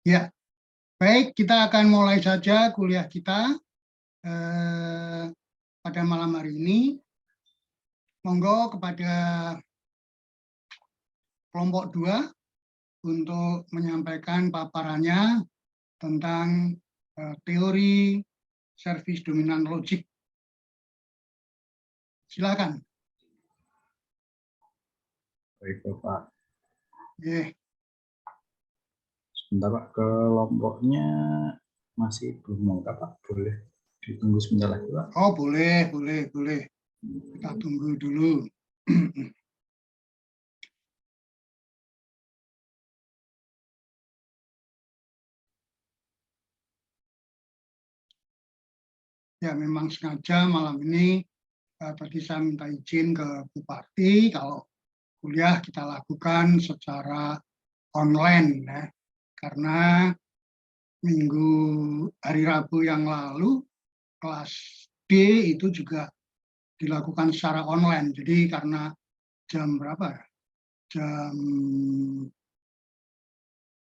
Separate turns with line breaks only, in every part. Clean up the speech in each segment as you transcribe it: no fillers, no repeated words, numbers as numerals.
Ya, baik, kita akan mulai saja kuliah kita pada malam hari ini. Monggo kepada kelompok 2 untuk menyampaikan paparannya tentang teori service dominant logic. Silakan.
Baik, Bapak.
Yeah.
Sebentar, Pak. Kelompoknya masih belum lengkap, Pak. Boleh ditunggu sebentar lagi, Pak?
Oh, boleh. Kita tunggu dulu. Ya, memang sengaja malam ini tadi saya minta izin ke Bupati kalau kuliah kita lakukan secara online, ya. Karena hari Rabu yang lalu kelas D itu juga dilakukan secara online. Jadi karena jam berapa? Jam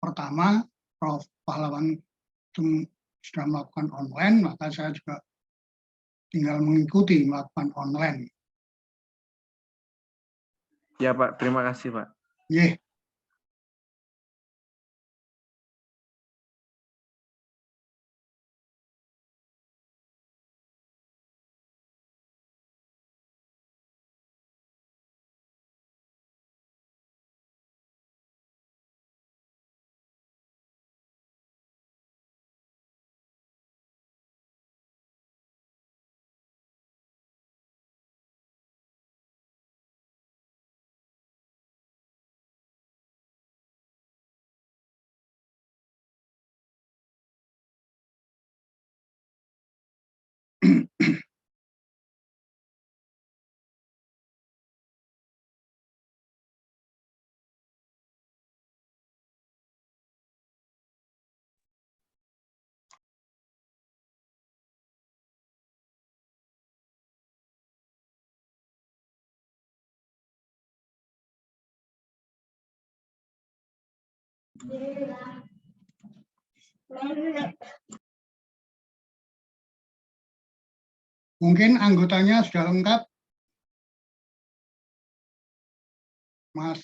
pertama Prof. Pahlawan sudah melakukan online, maka saya juga tinggal mengikuti melakukan online.
Ya Pak, terima kasih Pak.
Yeah. Mungkin anggotanya sudah lengkap. Mas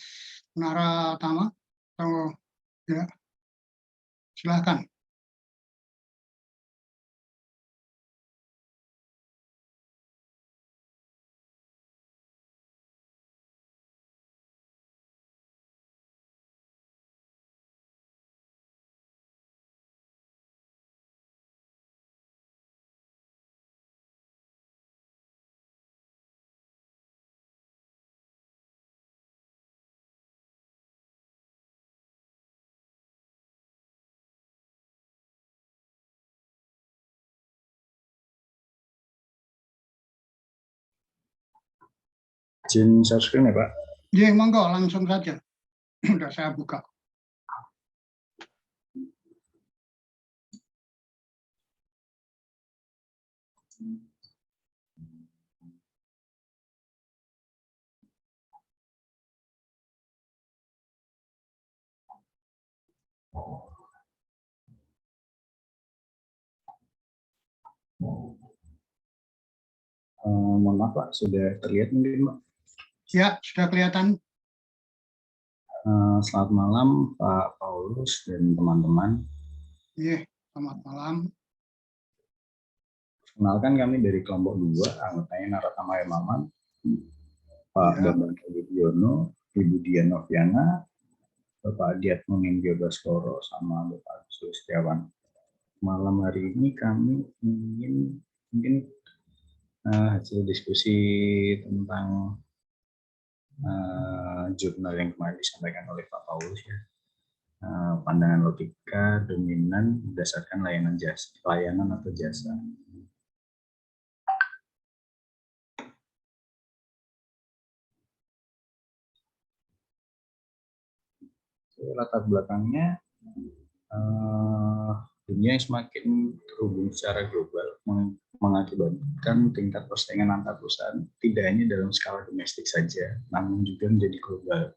Naratama, atau ya, silakan.
Izin share screen ya, Pak?
Ya, monggo langsung saja. Sudah saya buka.
Mohon maaf, Pak, sudah terlihat mungkin, Pak?
Ya, sudah kelihatan.
Selamat malam, Pak Paulus dan teman-teman.
Iya, selamat malam.
Kenalkan, kami dari kelompok 2, anggotanya Naratama Maman, Pak Bambang Yudhoyono, Ibu Dian Noviana, Bapak Adiat Munindyo Baskoro, sama Bapak Sulistiawan. Malam hari ini kami ingin mungkin hasil diskusi tentang jurnal yang kemarin disampaikan oleh Pak Paulus, ya. Pandangan logika dominan berdasarkan layanan atau jasa. Latar belakangnya dunia yang semakin terhubung secara global mengakibatkan tingkat persaingan antar perusahaan tidak hanya dalam skala domestik saja, namun juga menjadi global.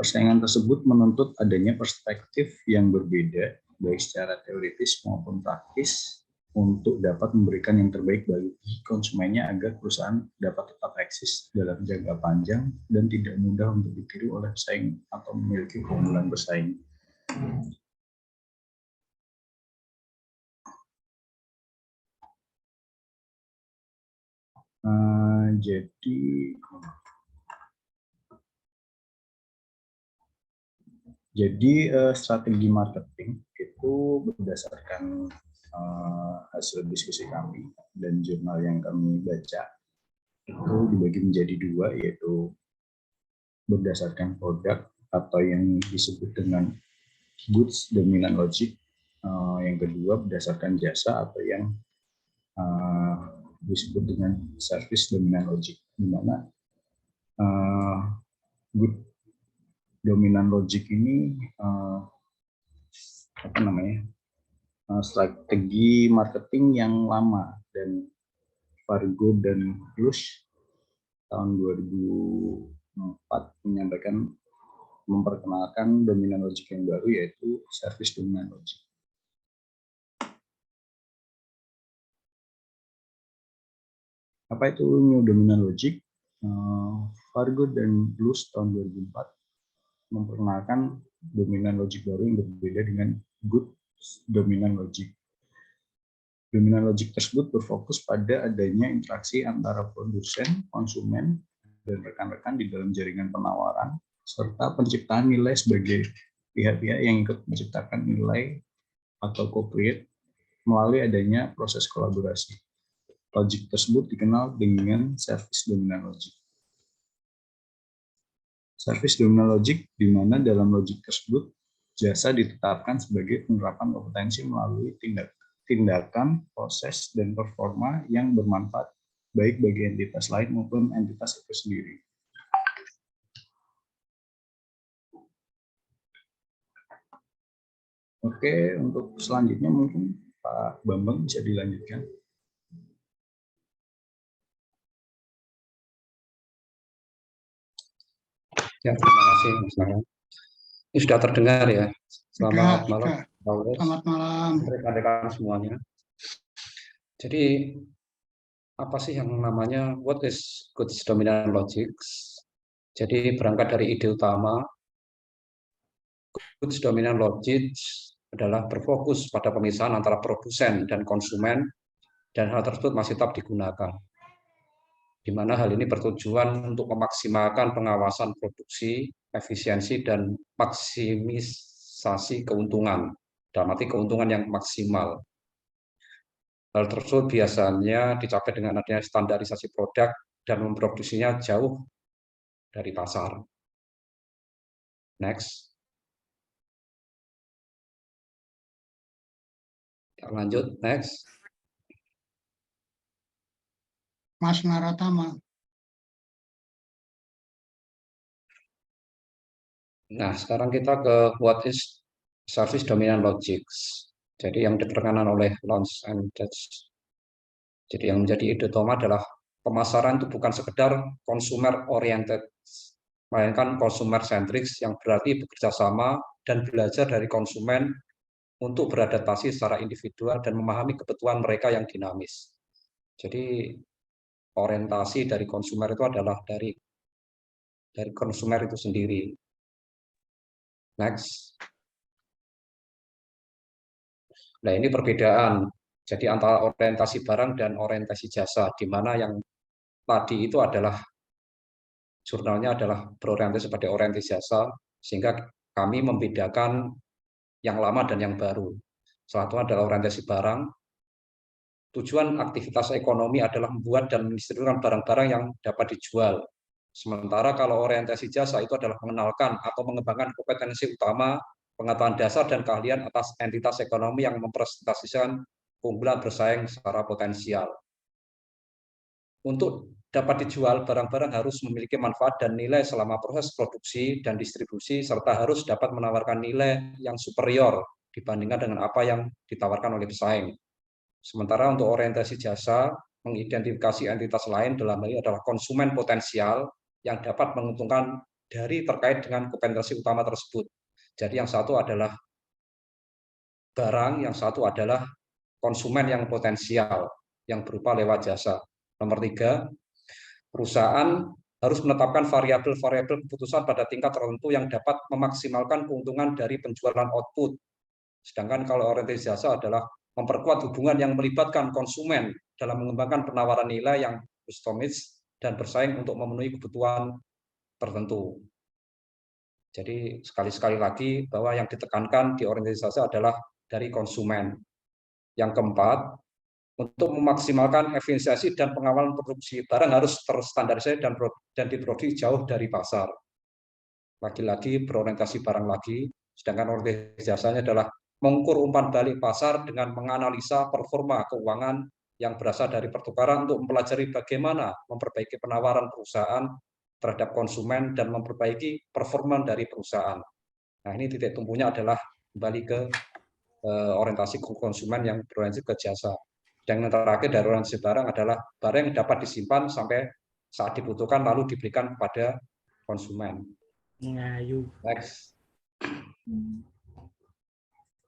Persaingan tersebut menuntut adanya perspektif yang berbeda, baik secara teoritis maupun praktis, untuk dapat memberikan yang terbaik bagi konsumennya agar perusahaan dapat tetap eksis dalam jangka panjang dan tidak mudah untuk ditiru oleh pesaing atau memiliki keunggulan bersaing. Jadi strategi marketing itu berdasarkan hasil diskusi kami dan jurnal yang kami baca itu dibagi menjadi dua, yaitu berdasarkan produk atau yang disebut dengan goods dominant logic, yang kedua berdasarkan jasa atau yang disebut dengan service dominant logic, di mana good dominant logic ini strategi marketing yang lama, dan Fargo dan Plus tahun 2004 memperkenalkan dominant logic yang baru, yaitu service dominant logic. Apa itu new dominant logic? Fargo dan Plus tahun 2004 memperkenalkan dominant logic baru yang berbeda dengan good dominant logic. Dominant logic tersebut berfokus pada adanya interaksi antara produsen, konsumen, dan rekan-rekan di dalam jaringan penawaran, serta penciptaan nilai sebagai pihak-pihak yang ikut menciptakan nilai atau co-create melalui adanya proses kolaborasi. Logik tersebut dikenal dengan service dominant logic. Service dominant logic, di mana dalam logik tersebut jasa ditetapkan sebagai penerapan kompetensi melalui tindakan, proses, dan performa yang bermanfaat baik bagi entitas lain maupun entitas itu sendiri. Oke, untuk selanjutnya mungkin Pak Bambang bisa dilanjutkan.
Ya, terima kasih Mas Nara. Ini sudah terdengar ya. Selamat malam.
Selamat malam.
Rekan-rekan semuanya. Jadi apa sih yang namanya what is good dominant logics? Jadi berangkat dari ide utama, good dominant logics adalah berfokus pada pemisahan antara produsen dan konsumen, dan hal tersebut masih tetap digunakan. Di mana hal ini bertujuan untuk memaksimalkan pengawasan produksi, efisiensi, dan maksimisasi keuntungan, dalam arti keuntungan yang maksimal. Hal tersebut biasanya dicapai dengan adanya standarisasi produk dan memproduksinya jauh dari pasar. Next. Kita lanjut, next.
Mas Naratama.
Nah, sekarang kita ke what is service dominant logics. Jadi yang diterangkan oleh Lons and Dutch. Jadi yang menjadi ide utama adalah pemasaran itu bukan sekedar consumer oriented, melainkan consumer centric, yang berarti bekerja sama dan belajar dari konsumen untuk beradaptasi secara individual dan memahami kebutuhan mereka yang dinamis. Jadi orientasi dari konsumer itu adalah dari konsumer itu sendiri. Next. Nah, ini perbedaan. Jadi antara orientasi barang dan orientasi jasa, di mana yang tadi itu adalah jurnalnya adalah berorientasi pada orientasi jasa, sehingga kami membedakan yang lama dan yang baru. Satu adalah orientasi barang. Tujuan aktivitas ekonomi adalah membuat dan mendistribusikan barang-barang yang dapat dijual. Sementara kalau orientasi jasa itu adalah mengenalkan atau mengembangkan kompetensi utama, pengetahuan dasar dan keahlian atas entitas ekonomi yang mempresentasikan keunggulan bersaing secara potensial. Untuk dapat dijual, barang-barang harus memiliki manfaat dan nilai selama proses produksi dan distribusi, serta harus dapat menawarkan nilai yang superior dibandingkan dengan apa yang ditawarkan oleh pesaing. Sementara untuk orientasi jasa, mengidentifikasi entitas lain dalam hal ini adalah konsumen potensial yang dapat menguntungkan dari terkait dengan kompetensi utama tersebut. Jadi yang satu adalah barang, yang satu adalah konsumen yang potensial yang berupa lewat jasa. Nomor 3, perusahaan harus menetapkan variabel-variabel keputusan pada tingkat tertentu yang dapat memaksimalkan keuntungan dari penjualan output. Sedangkan kalau orientasi jasa adalah memperkuat hubungan yang melibatkan konsumen dalam mengembangkan penawaran nilai yang customis dan bersaing untuk memenuhi kebutuhan tertentu. Jadi sekali-sekali lagi bahwa yang ditekankan di orientasi jasa adalah dari konsumen. Yang keempat, untuk memaksimalkan efisiensi dan pengawalan produksi, barang harus terstandarisasi dan diproduksi jauh dari pasar. Lagi-lagi berorientasi barang lagi, sedangkan orientasi jasanya adalah mengukur umpan balik pasar dengan menganalisa performa keuangan yang berasal dari pertukaran untuk mempelajari bagaimana memperbaiki penawaran perusahaan terhadap konsumen dan memperbaiki performa dari perusahaan. Nah, ini titik tumpunya adalah kembali ke orientasi konsumen yang berorientasi ke jasa. Dan yang terakhir dari orientasi barang adalah barang yang dapat disimpan sampai saat dibutuhkan lalu diberikan kepada konsumen. Next.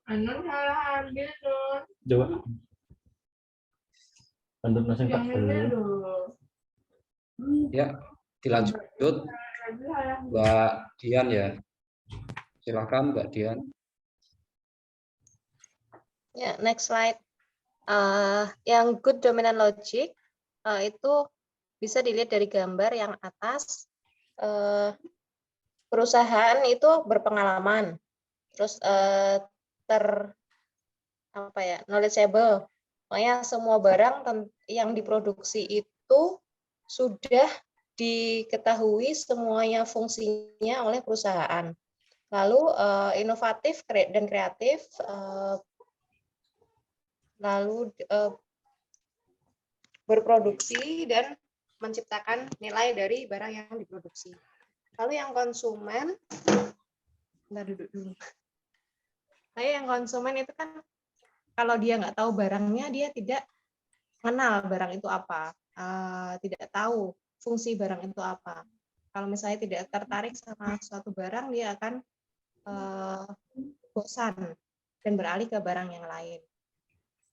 Anu salah ambil dong.
Coba. Pandut nasi tak
Ya, dilanjut Mbak Dian ya. Silakan Mbak Dian.
Ya, next slide. Yang good dominant logic itu bisa dilihat dari gambar yang atas. Perusahaan itu berpengalaman, terus knowledgeable. Pokoknya semua barang yang diproduksi itu sudah diketahui semuanya fungsinya oleh perusahaan. Lalu inovatif dan kreatif, lalu berproduksi dan menciptakan nilai dari barang yang diproduksi. Lalu yang konsumen, duduk dulu. Yang konsumen itu kan kalau dia nggak tahu barangnya, dia tidak mengenal barang itu apa, tidak tahu fungsi barang itu apa. Kalau misalnya tidak tertarik sama suatu barang, dia akan bosan dan beralih ke barang yang lain.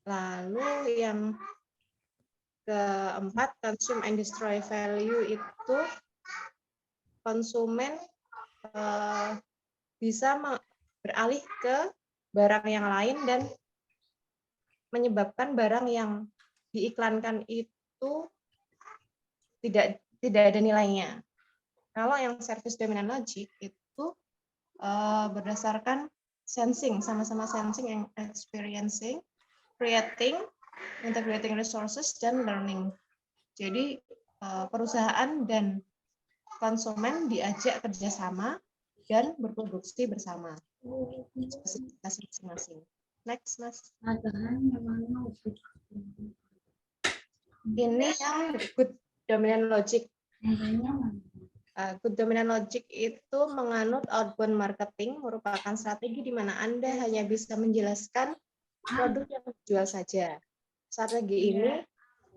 Lalu yang keempat, consume and destroy value, itu konsumen bisa beralih ke barang yang lain dan menyebabkan barang yang diiklankan itu tidak ada nilainya. Kalau yang service dominant logic itu berdasarkan sensing, sama-sama sensing and experiencing, creating, integrating resources, dan learning. Jadi perusahaan dan konsumen diajak kerjasama dan berproduksi bersama. Spesifikasi masing-masing. Next, Mas. Ini yang good dominant logic. Good dominant logic itu menganut outbound marketing, merupakan strategi di mana Anda hanya bisa menjelaskan produk yang dijual saja. Strategi ini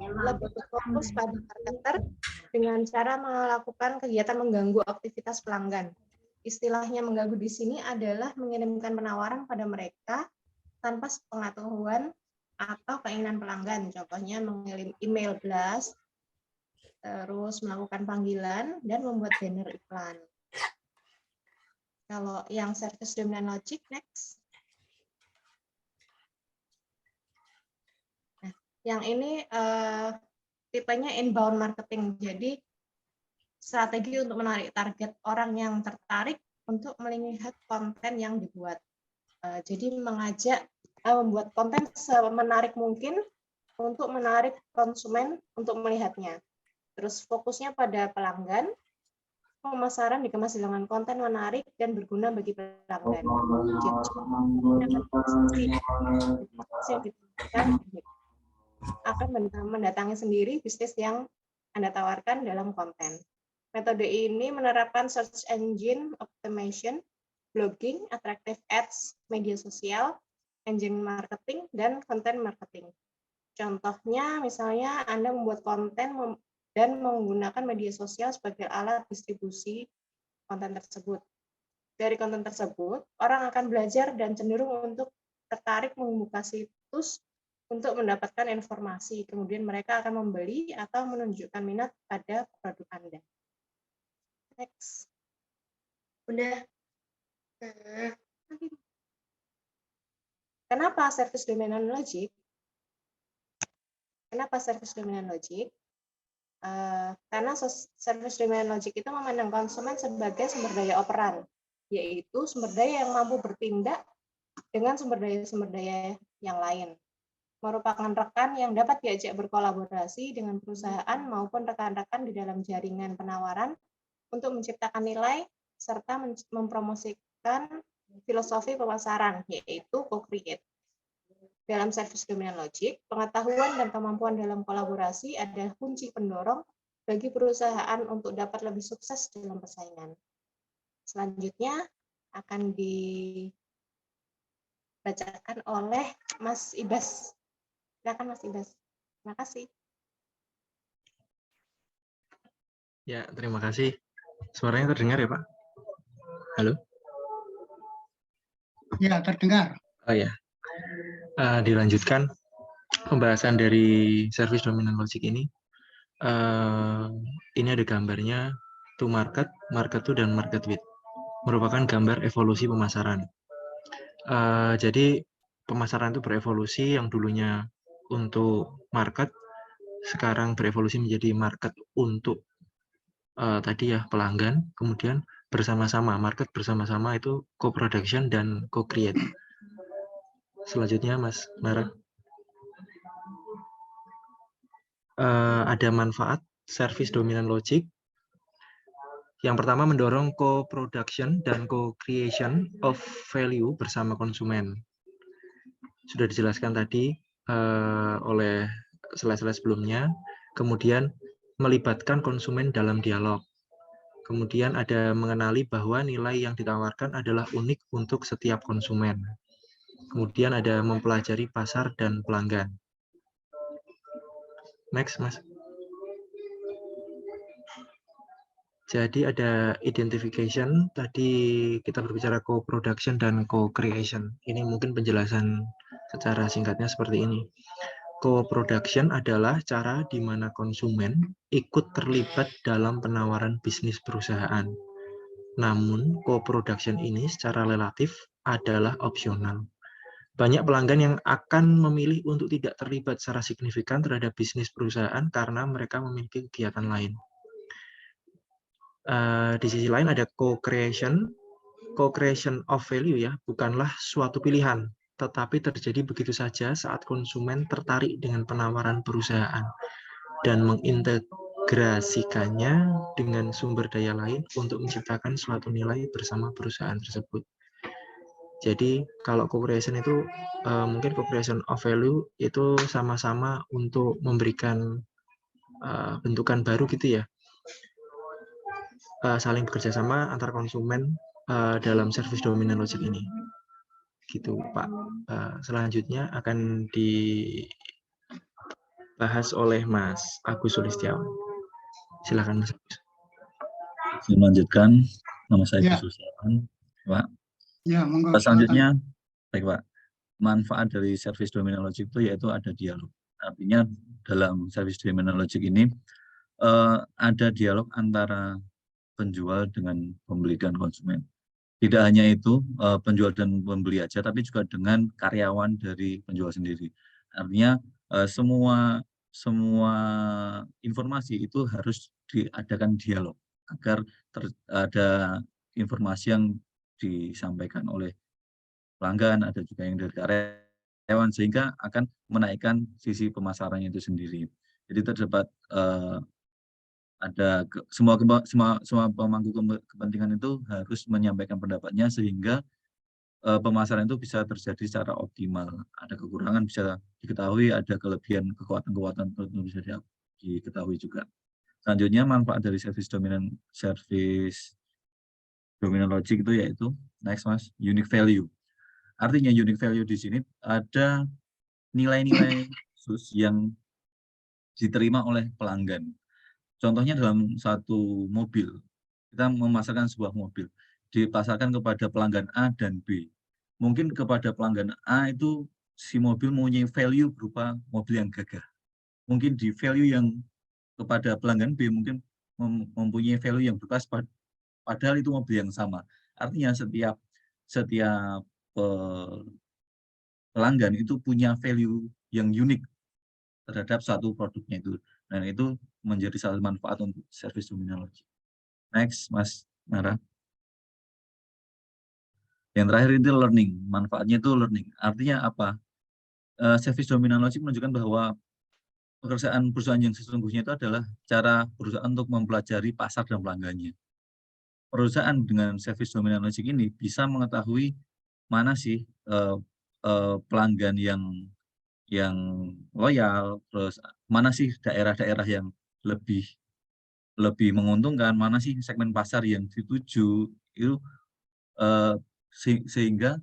lebih berfokus pada marketer dengan cara melakukan kegiatan mengganggu aktivitas pelanggan. Istilahnya mengganggu di sini adalah mengirimkan penawaran pada mereka tanpa sepengetahuan atau keinginan pelanggan. Contohnya mengirim email blast, terus melakukan panggilan, dan membuat banner iklan. Kalau yang service dominant logic, next. Nah, yang ini tipenya inbound marketing. Jadi strategi untuk menarik target orang yang tertarik untuk melihat konten yang dibuat. Jadi mengajak membuat konten semenarik mungkin untuk menarik konsumen untuk melihatnya. Terus fokusnya pada pelanggan, pemasaran dikemas dengan konten menarik dan berguna bagi pelanggan. Jadi akan mendatangi sendiri bisnis yang Anda tawarkan dalam konten. Metode ini menerapkan search engine optimization, blogging, attractive ads, media sosial, engine marketing, dan konten marketing. Contohnya, misalnya Anda membuat konten dan menggunakan media sosial sebagai alat distribusi konten tersebut. Dari konten tersebut, orang akan belajar dan cenderung untuk tertarik membuka situs untuk mendapatkan informasi. Kemudian mereka akan membeli atau menunjukkan minat pada produk Anda. Next. Udah. Kenapa service dominant logic? Kenapa service dominant logic? Karena service dominant logic itu memandang konsumen sebagai sumber daya operan, yaitu sumber daya yang mampu bertindak dengan sumber daya yang lain. Merupakan rekan yang dapat diajak berkolaborasi dengan perusahaan maupun rekan-rekan di dalam jaringan penawaran untuk menciptakan nilai serta mempromosikan filosofi pemasaran, yaitu co-create. Dalam service dominant logic, pengetahuan dan kemampuan dalam kolaborasi adalah kunci pendorong bagi perusahaan untuk dapat lebih sukses dalam persaingan. Selanjutnya akan dibacakan oleh Mas Ibas. Silakan Mas Ibas. Terima kasih.
Ya, terima kasih. Suaranya terdengar ya, Pak? Halo?
Ya, terdengar.
Oh ya. Dilanjutkan pembahasan dari service dominant logic ini. Ini ada gambarnya to market, market to, dan market with. Merupakan gambar evolusi pemasaran. Jadi pemasaran itu berevolusi, yang dulunya untuk market, sekarang berevolusi menjadi market untuk tadi ya pelanggan, kemudian bersama-sama, market bersama-sama itu co-production dan co-create. Selanjutnya Mas Mara. Ada manfaat service dominant logic. Yang pertama, mendorong co-production dan co-creation of value bersama konsumen. Sudah dijelaskan tadi oleh slide-slide sebelumnya. Kemudian melibatkan konsumen dalam dialog. Kemudian ada mengenali bahwa nilai yang ditawarkan adalah unik untuk setiap konsumen. Kemudian ada mempelajari pasar dan pelanggan. Next, Mas. Jadi ada identification, tadi kita berbicara co-production dan co-creation. Ini mungkin penjelasan secara singkatnya seperti ini. Co-production adalah cara di mana konsumen ikut terlibat dalam penawaran bisnis perusahaan. Namun, co-production ini secara relatif adalah opsional. Banyak pelanggan yang akan memilih untuk tidak terlibat secara signifikan terhadap bisnis perusahaan karena mereka memiliki kegiatan lain. Di sisi lain ada co-creation of value ya, bukanlah suatu pilihan, tetapi terjadi begitu saja saat konsumen tertarik dengan penawaran perusahaan dan mengintegrasikannya dengan sumber daya lain untuk menciptakan suatu nilai bersama perusahaan tersebut. Jadi kalau co-creation itu mungkin co-creation of value itu sama-sama untuk memberikan bentukan baru gitu ya, saling bekerja sama antar konsumen dalam service dominant logic ini. Gitu Pak. Selanjutnya akan dibahas oleh Mas Agus Sulistiawan. Silakan Mas Agus.
Saya melanjutkan, nama saya
Ya.
Agus Sulistiawan, Pak.
Ya, monggo.
Selanjutnya, baik Pak, manfaat dari service dominant logic itu yaitu ada dialog. Artinya dalam service dominant logic ini ada dialog antara penjual dengan pembeli dan konsumen. Tidak hanya itu penjual dan pembeli aja, tapi juga dengan karyawan dari penjual sendiri. Artinya semua informasi itu harus diadakan dialog agar ada informasi yang disampaikan oleh pelanggan, ada juga yang dari karyawan, sehingga akan menaikkan sisi pemasarannya itu sendiri. Jadi terdapat ada semua pemangku kepentingan itu harus menyampaikan pendapatnya sehingga pemasaran itu bisa terjadi secara optimal. Ada kekurangan bisa diketahui, ada kelebihan kekuatan-kekuatan tertentu bisa diketahui juga. Selanjutnya manfaat dari service dominant logic itu yaitu next Mas, unique value. Artinya unique value di sini ada nilai-nilai khusus yang diterima oleh pelanggan. Contohnya dalam satu mobil
Kita memasarkan sebuah mobil, dipasarkan kepada pelanggan A dan B. Mungkin kepada pelanggan A itu si mobil mempunyai value berupa mobil yang gagah. Mungkin di value yang kepada pelanggan B mungkin mempunyai value yang berupa, padahal itu mobil yang sama. Artinya setiap pelanggan itu punya value yang unik terhadap satu produknya itu. Dan itu menjadi salah satu manfaat untuk service dominant logic. Next, Mas Nara. Yang terakhir itu learning. Manfaatnya itu learning. Artinya apa? Service dominant logic menunjukkan bahwa pekerjaan perusahaan yang sesungguhnya itu adalah cara perusahaan untuk mempelajari pasar dan pelanggannya. Perusahaan dengan service dominant logic ini bisa mengetahui mana sih pelanggan yang loyal, terus mana sih daerah-daerah yang lebih menguntungkan, mana sih segmen pasar yang dituju, itu sehingga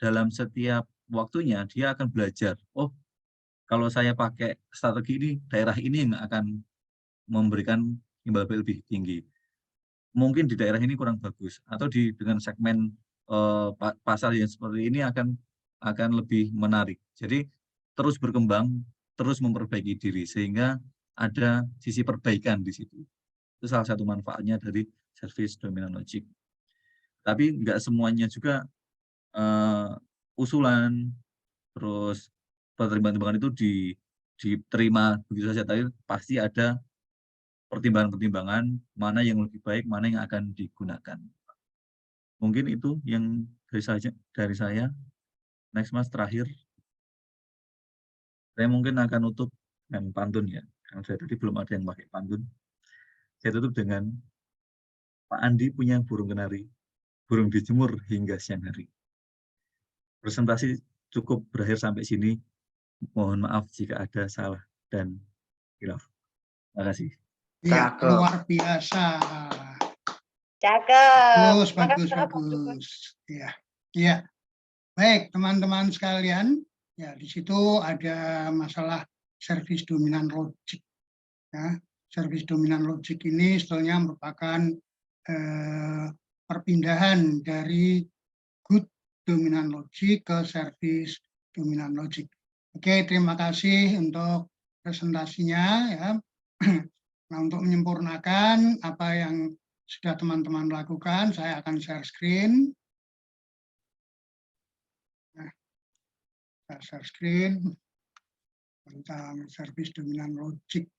dalam setiap waktunya dia akan belajar, oh kalau saya pakai strategi ini, daerah ini yang akan memberikan imbal lebih tinggi. Mungkin di daerah ini kurang bagus, atau dengan segmen pasar yang seperti ini akan lebih menarik. Jadi terus berkembang, terus memperbaiki diri, sehingga ada sisi perbaikan di situ. Itu salah satu manfaatnya dari service dominant logic. Tapi nggak semuanya juga usulan, terus pertimbangan itu diterima begitu saja. Tapi pasti ada pertimbangan-pertimbangan mana yang lebih baik, mana yang akan digunakan. Mungkin itu yang dari saya. Next, Mas, terakhir. Saya mungkin akan tutup dengan pantun ya. Karena saya tadi belum ada yang pakai pantun. Saya tutup dengan Pak Andi punya burung kenari, burung dijemur hingga siang hari. Presentasi cukup berakhir sampai sini. Mohon maaf jika ada salah dan hilaf. Terima kasih.
Iya, luar biasa.
Cakep.
Bagus. Iya. Baik, teman-teman sekalian. Ya, di situ ada masalah service dominant logic. Ya, service dominant logic ini sebetulnya merupakan perpindahan dari good dominant logic ke service dominant logic. Oke, terima kasih untuk presentasinya. Ya. Nah, untuk menyempurnakan apa yang sudah teman-teman lakukan, saya akan share screen. Share screen tentang service dominant logic.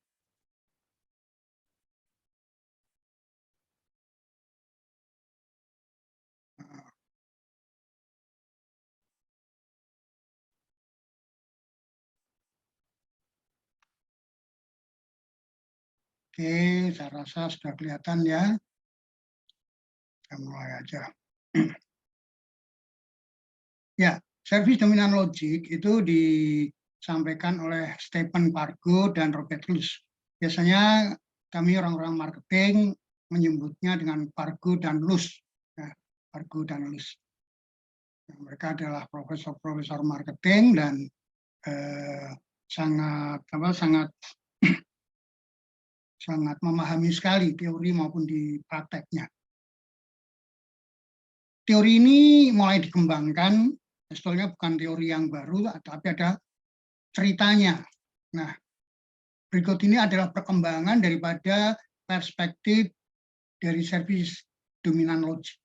Oke, saya rasa sudah kelihatan ya. Kita mulai aja. Ya, service dominant logic itu disampaikan oleh Stephen Pargo dan Robert Luce. Biasanya kami orang-orang marketing menyebutnya dengan Pargo dan Luce. Ya, Pargo dan Luce. Mereka adalah profesor-profesor marketing dan sangat memahami sekali teori maupun di prakteknya. Teori ini mulai dikembangkan, sebetulnya bukan teori yang baru, tapi ada ceritanya. Nah, berikut ini adalah perkembangan daripada perspektif dari service dominant logic.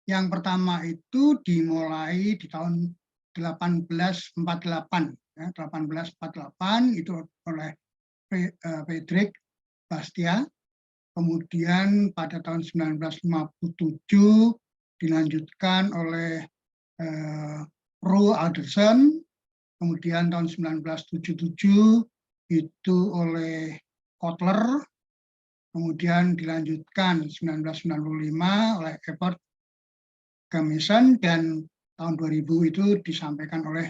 Yang pertama itu dimulai di tahun 1848. Ya, 1848 itu oleh Friedrich Bastiat. Kemudian pada tahun 1957 dilanjutkan oleh Roy Alderson, kemudian tahun 1977 itu oleh Kotler, kemudian dilanjutkan 1995 oleh Ebert Gamison, dan tahun 2000 itu disampaikan oleh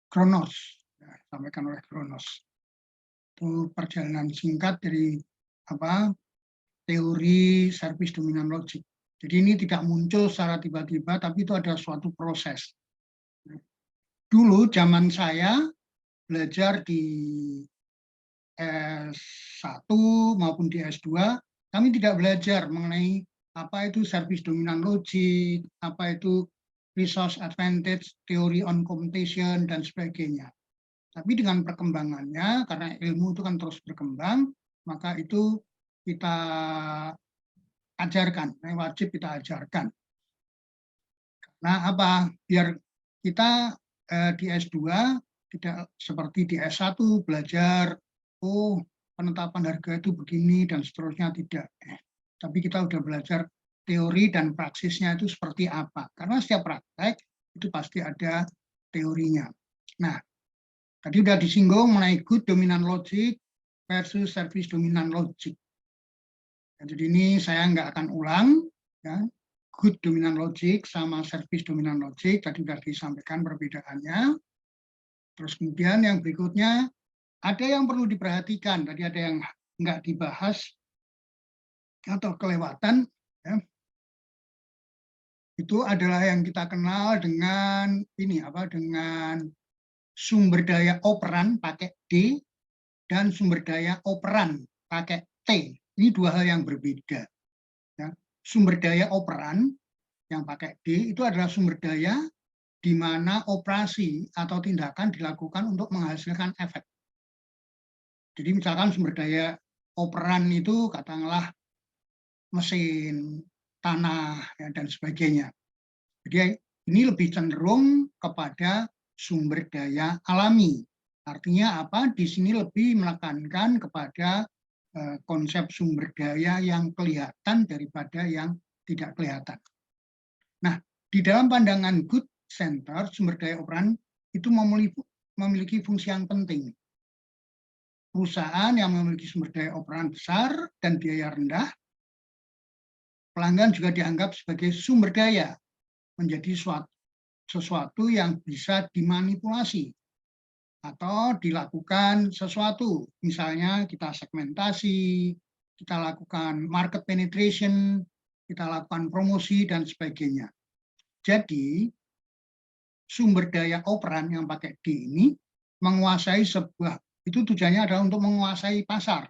Kronos, disampaikan oleh Kronos. Itu perjalanan singkat dari teori service dominant logic. Jadi ini tidak muncul secara tiba-tiba, tapi itu ada suatu proses. Dulu zaman saya belajar di S1 maupun di S2, Kami tidak belajar mengenai apa itu service dominant logic, apa itu resource advantage, theory on computation, dan sebagainya. Tapi dengan perkembangannya, karena ilmu itu kan terus berkembang, maka itu kita ajarkan, wajib kita ajarkan. Nah, apa? Biar kita di S2 tidak seperti di S1 belajar, oh penetapan harga itu begini dan seterusnya, tidak. Tapi kita sudah belajar teori dan praksisnya itu seperti apa. Karena setiap praktek itu pasti ada teorinya. Nah, tadi sudah disinggung mengenai good dominant logic versus service dominant logic. Jadi ini saya nggak akan ulang. Ya. Good dominant logic sama service dominant logic, tadi sudah disampaikan perbedaannya. Terus kemudian yang berikutnya, ada yang perlu diperhatikan, tadi ada yang nggak dibahas atau kelewatan, ya. Itu adalah yang kita kenal dengan ini dengan sumber daya operan pakai D dan sumber daya operan pakai T. Ini dua hal yang berbeda. Ya. Sumber daya operan yang pakai D itu adalah sumber daya di mana operasi atau tindakan dilakukan untuk menghasilkan efek. Jadi misalkan sumber daya operan itu katakanlah mesin, tanah, ya, dan sebagainya. Jadi ini lebih cenderung kepada sumber daya alami. Artinya apa? Di sini lebih menekankan kepada konsep sumber daya yang kelihatan daripada yang tidak kelihatan. Nah, di dalam pandangan Good Center, sumber daya operan itu memiliki fungsi yang penting. Perusahaan yang memiliki sumber daya operan besar dan biaya rendah, pelanggan juga dianggap sebagai sumber daya, menjadi sesuatu yang bisa dimanipulasi atau dilakukan sesuatu. Misalnya kita segmentasi, kita lakukan market penetration, kita lakukan promosi, dan sebagainya. Jadi, sumber daya operan yang pakai D ini menguasai sebuah, itu tujuannya adalah untuk menguasai pasar.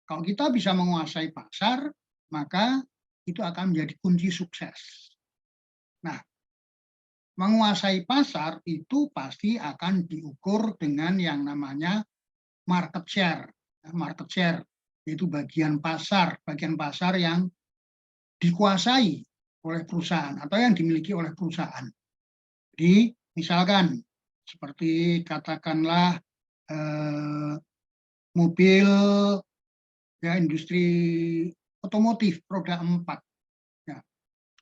Kalau kita bisa menguasai pasar, maka itu akan menjadi kunci sukses. Nah, menguasai pasar itu pasti akan diukur dengan yang namanya market share. Market share yaitu bagian pasar yang dikuasai oleh perusahaan atau yang dimiliki oleh perusahaan. Jadi misalkan seperti katakanlah mobil, ya, industri otomotif roda 4. Ya.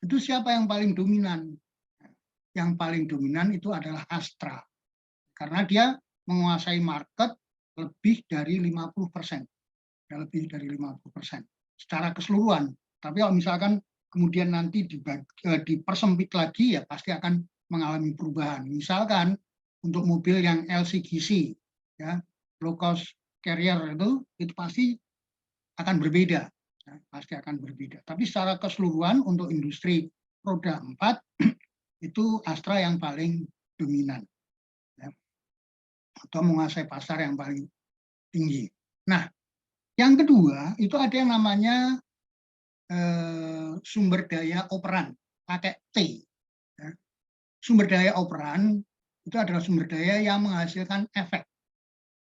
Itu siapa yang paling dominan? Yang paling dominan itu adalah Astra. Karena dia menguasai market lebih dari 50%. Ya, lebih dari 50% secara keseluruhan. Tapi kalau misalkan kemudian nanti dipersempit lagi, ya pasti akan mengalami perubahan. Misalkan untuk mobil yang LCGC, ya, low cost carrier itu pasti akan berbeda. Ya, pasti akan berbeda. Tapi secara keseluruhan untuk industri roda 4, itu Astra yang paling dominan, ya, atau menguasai pasar yang paling tinggi. Nah, yang kedua itu ada yang namanya sumber daya operan pakai T. Ya. Sumber daya operan itu adalah sumber daya yang menghasilkan efek.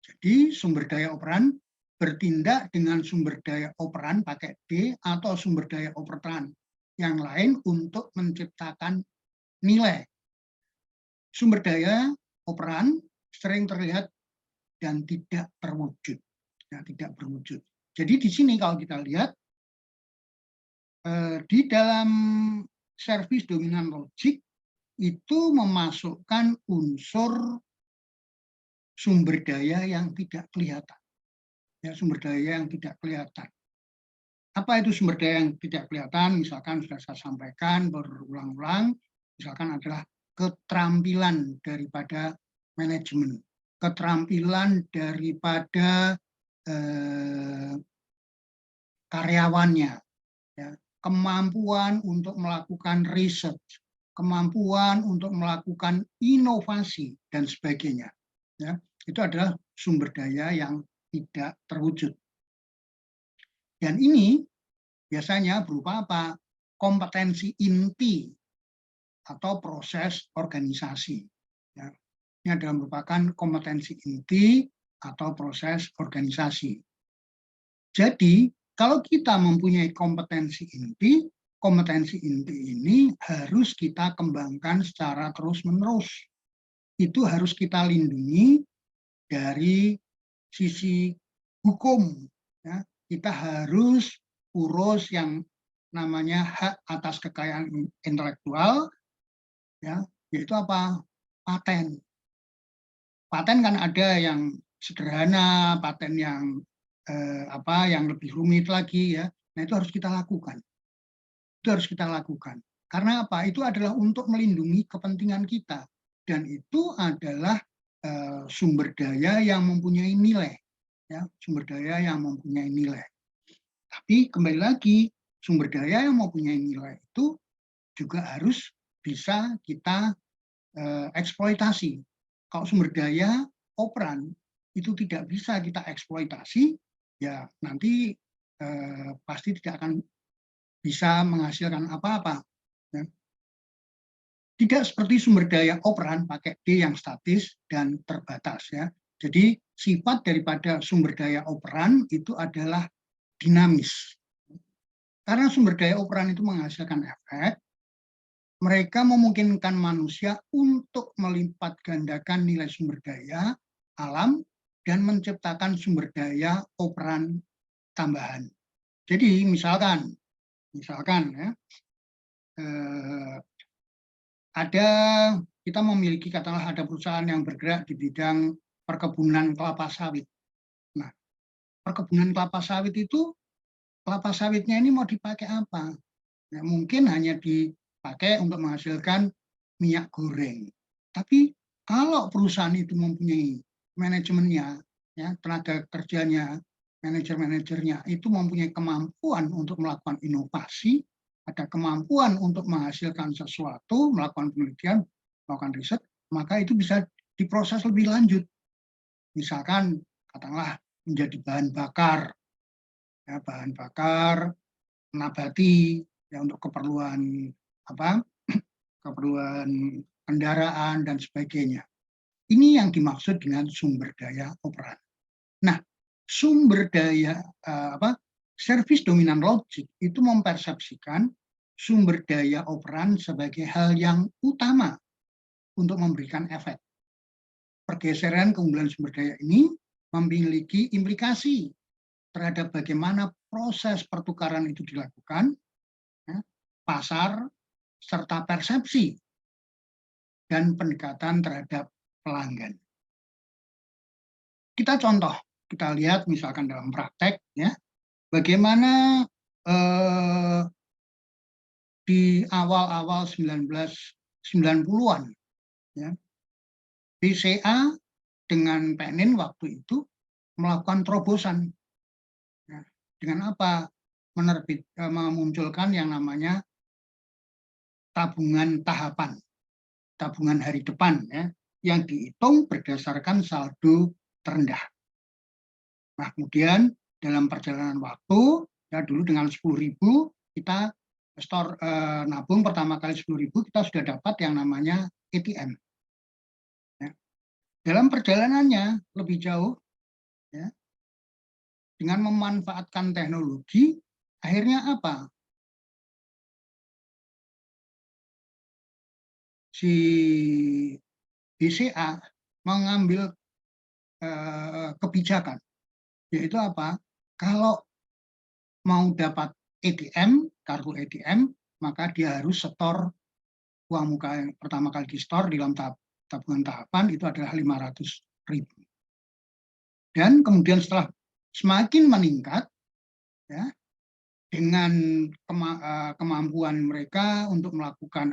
Jadi sumber daya operan bertindak dengan sumber daya operan pakai D atau sumber daya operan yang lain untuk menciptakan nilai. Sumber daya operan sering terlihat dan tidak terwujud. Ya, tidak berwujud. Jadi di sini kalau kita lihat di dalam service dominant logic itu memasukkan unsur sumber daya yang tidak kelihatan. Ya, sumber daya yang tidak kelihatan. Apa itu sumber daya yang tidak kelihatan? Misalkan sudah saya sampaikan berulang-ulang, misalkan adalah keterampilan daripada manajemen, keterampilan daripada karyawannya, ya, kemampuan untuk melakukan research, kemampuan untuk melakukan inovasi, dan sebagainya. Ya, itu adalah sumber daya yang tidak terwujud. Dan ini biasanya berupa apa? Kompetensi inti atau proses organisasi. Ya. Ini adalah merupakan kompetensi inti atau proses organisasi. Jadi, kalau kita mempunyai kompetensi inti ini harus kita kembangkan secara terus-menerus. Itu harus kita lindungi dari sisi hukum. Ya. Kita harus urus yang namanya hak atas kekayaan intelektual, ya, yaitu apa? Paten. Paten kan ada yang sederhana, paten yang yang lebih rumit lagi, ya. Nah, itu harus kita lakukan. Itu harus kita lakukan. Karena apa? Itu adalah untuk melindungi kepentingan kita, dan itu adalah sumber daya yang mempunyai nilai, ya, sumber daya yang mempunyai nilai. Tapi kembali lagi, sumber daya yang mempunyai nilai itu juga harus bisa kita eksploitasi. Kalau sumber daya operan itu tidak bisa kita eksploitasi, ya nanti pasti tidak akan bisa menghasilkan apa-apa. Ya. Tidak seperti sumber daya operan pakai D yang statis dan terbatas. Ya. Jadi sifat daripada sumber daya operan itu adalah dinamis. Karena sumber daya operan itu menghasilkan efek, mereka memungkinkan manusia untuk melipat gandakan nilai sumber daya alam dan menciptakan sumber daya operan tambahan. Jadi misalkan ya, kita memiliki, katakanlah ada perusahaan yang bergerak di bidang perkebunan kelapa sawit. Nah, perkebunan kelapa sawit itu, kelapa sawitnya ini mau dipakai apa? Ya, mungkin hanya dipakai untuk menghasilkan minyak goreng. Tapi kalau perusahaan itu mempunyai manajemennya, ya, tenaga kerjanya, manajer-manajernya itu mempunyai kemampuan untuk melakukan inovasi, ada kemampuan untuk menghasilkan sesuatu, melakukan penelitian, melakukan riset, maka itu bisa diproses lebih lanjut. Misalkan, katakanlah menjadi bahan bakar, ya, bahan bakar nabati, ya, untuk keperluan keperluan kendaraan dan sebagainya. Ini yang dimaksud dengan sumber daya operan. Nah, sumber daya service dominant logic itu mempersepsikan sumber daya operan sebagai hal yang utama untuk memberikan efek. Pergeseran keunggulan sumber daya ini memiliki implikasi terhadap bagaimana proses pertukaran itu dilakukan, ya, pasar, serta persepsi dan pendekatan terhadap pelanggan. Kita lihat misalkan dalam praktek, ya, bagaimana di awal-awal 1990-an, ya, BCA dengan Penin waktu itu melakukan terobosan, ya, dengan apa? Memunculkan yang namanya tabungan tahapan, tabungan hari depan, ya, yang dihitung berdasarkan saldo terendah. Nah, kemudian dalam perjalanan waktu, ya, dulu dengan 10.000 kita nabung pertama kali 10.000 kita sudah dapat yang namanya ATM. Ya. Dalam perjalanannya lebih jauh, ya, dengan memanfaatkan teknologi, akhirnya apa? Si BCA mengambil kebijakan, yaitu apa? Kalau mau dapat ATM, kartu ATM, maka dia harus setor uang muka yang pertama kali di store di dalam tabungan tahapan itu adalah 500.000. Dan kemudian setelah semakin meningkat, ya, dengan kemampuan mereka untuk melakukan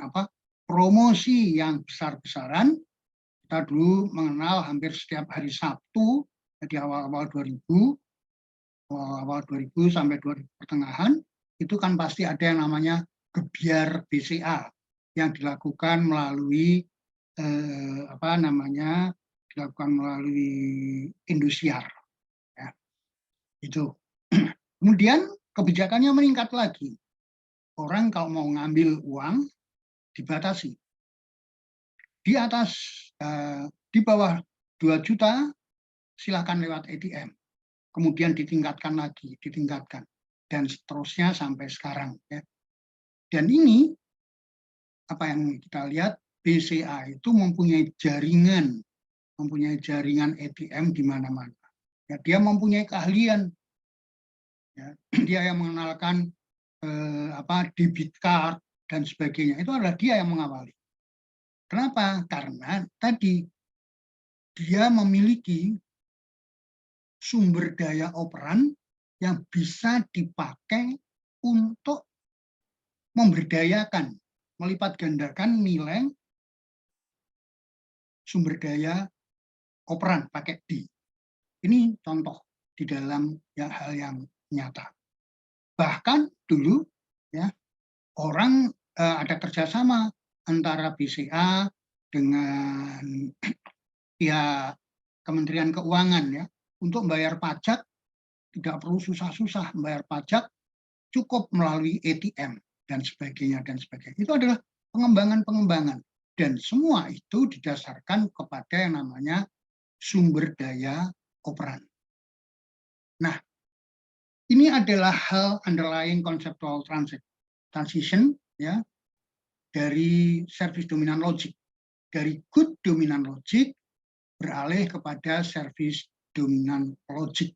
promosi yang besar-besaran, kita dulu mengenal hampir setiap hari Sabtu di awal-awal 2000 sampai 2000 pertengahan, itu kan pasti ada yang namanya gebiar BCA yang dilakukan melalui Indosiar, ya. Itu. Kemudian kebijakannya meningkat lagi. Orang kalau mau ngambil uang dibatasi. Di atas, di bawah 2 juta, silakan lewat ATM. Kemudian ditingkatkan lagi, ditingkatkan. Dan seterusnya sampai sekarang. Ya. Dan ini, apa yang kita lihat, BCA itu mempunyai jaringan ATM di mana-mana. Ya, dia mempunyai keahlian. Ya, dia yang mengenalkan debit card dan sebagainya. Itu adalah dia yang mengawali. Kenapa? Karena tadi dia memiliki sumber daya operan yang bisa dipakai untuk memberdayakan, melipat gandakan nilai sumber daya operan pakai D. Ini contoh di dalam hal yang nyata. Bahkan dulu ya orang ada kerjasama antara BCA dengan pihak Kementerian Keuangan ya untuk membayar pajak tidak perlu susah-susah membayar pajak, cukup melalui ATM dan sebagainya dan sebagainya. Itu adalah pengembangan dan semua itu didasarkan kepada yang namanya sumber daya operan. Nah, ini adalah hal underlying conceptual transition ya dari service dominant logic. Dari good dominant logic beralih kepada service dominant logic.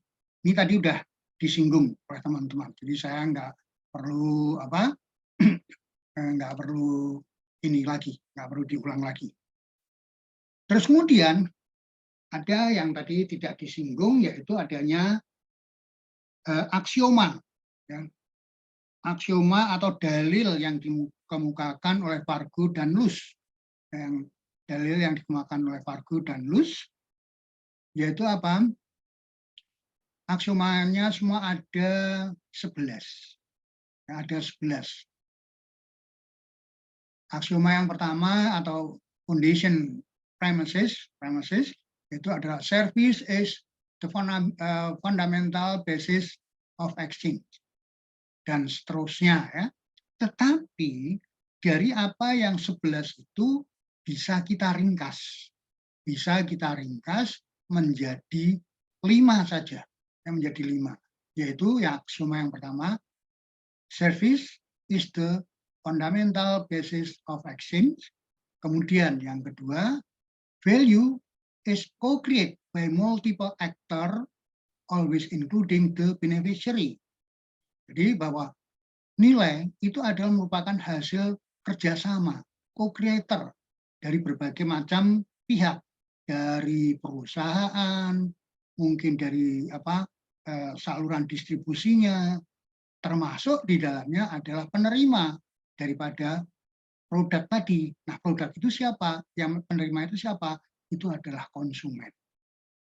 Ini tadi udah disinggung oleh teman-teman. Jadi saya nggak perlu nggak perlu ini lagi, nggak perlu diulang lagi. Terus kemudian ada yang tadi tidak disinggung, yaitu adanya aksioma, ya. Aksioma atau dalil yang dikemukakan oleh Fargo dan Luce. Dalil yang dikemukakan oleh Fargo dan Luce, yaitu apa? Aksiomanya semua ada 11. Ya, ada 11. Aksioma yang pertama atau foundation premises itu adalah service is the fundamental basis of exchange dan seterusnya ya. Tetapi dari apa yang 11 itu bisa kita ringkas menjadi 5 saja, menjadi 5, yaitu ya aksioma yang pertama, service is the fundamental basis of exchange. Kemudian yang kedua, value is co-created by multiple actor, always including the beneficiary. Jadi bahwa nilai itu adalah merupakan hasil kerjasama, co-creator dari berbagai macam pihak, dari perusahaan, mungkin dari saluran distribusinya, termasuk di dalamnya adalah penerima daripada produk tadi. Nah, produk itu siapa? Yang penerima itu siapa? Itu adalah konsumen.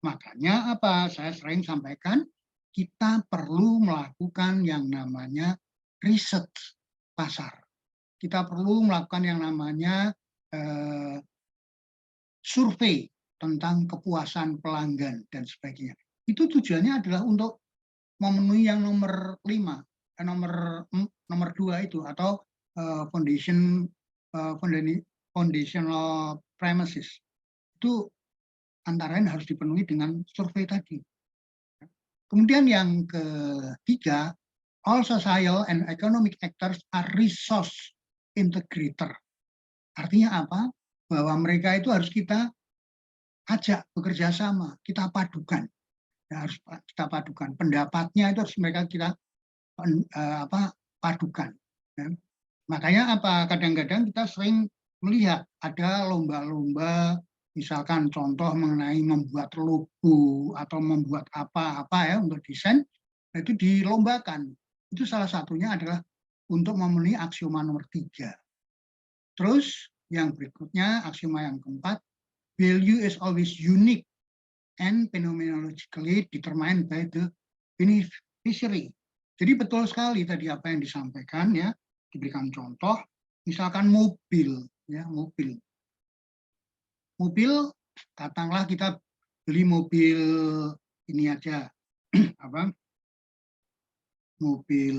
Makanya apa? Saya sering sampaikan, kita perlu melakukan yang namanya riset pasar. Kita perlu melakukan yang namanya survei tentang kepuasan pelanggan dan sebagainya. Itu tujuannya adalah untuk memenuhi yang nomor 5, nomor 2 itu, atau foundational premises. Itu antara lain harus dipenuhi dengan survei tadi. Kemudian yang ketiga, all social and economic actors are resource integrator. Artinya apa? Bahwa mereka itu harus kita ajak bekerja sama, kita padukan. Ya, harus kita padukan. Pendapatnya itu harus mereka kita padukan. Ya. Makanya apa? Kadang-kadang kita sering melihat ada lomba-lomba, misalkan contoh mengenai membuat logo atau membuat apa-apa ya untuk desain, itu dilombakan. Itu salah satunya adalah untuk memenuhi aksioma nomor 3. Terus yang berikutnya, aksioma yang keempat, value is always unique and phenomenologically determined by the beneficiary. Jadi betul sekali tadi apa yang disampaikan ya, diberikan contoh, misalkan mobil, ya mobil. Mobil, katakanlah kita beli mobil ini aja, mobil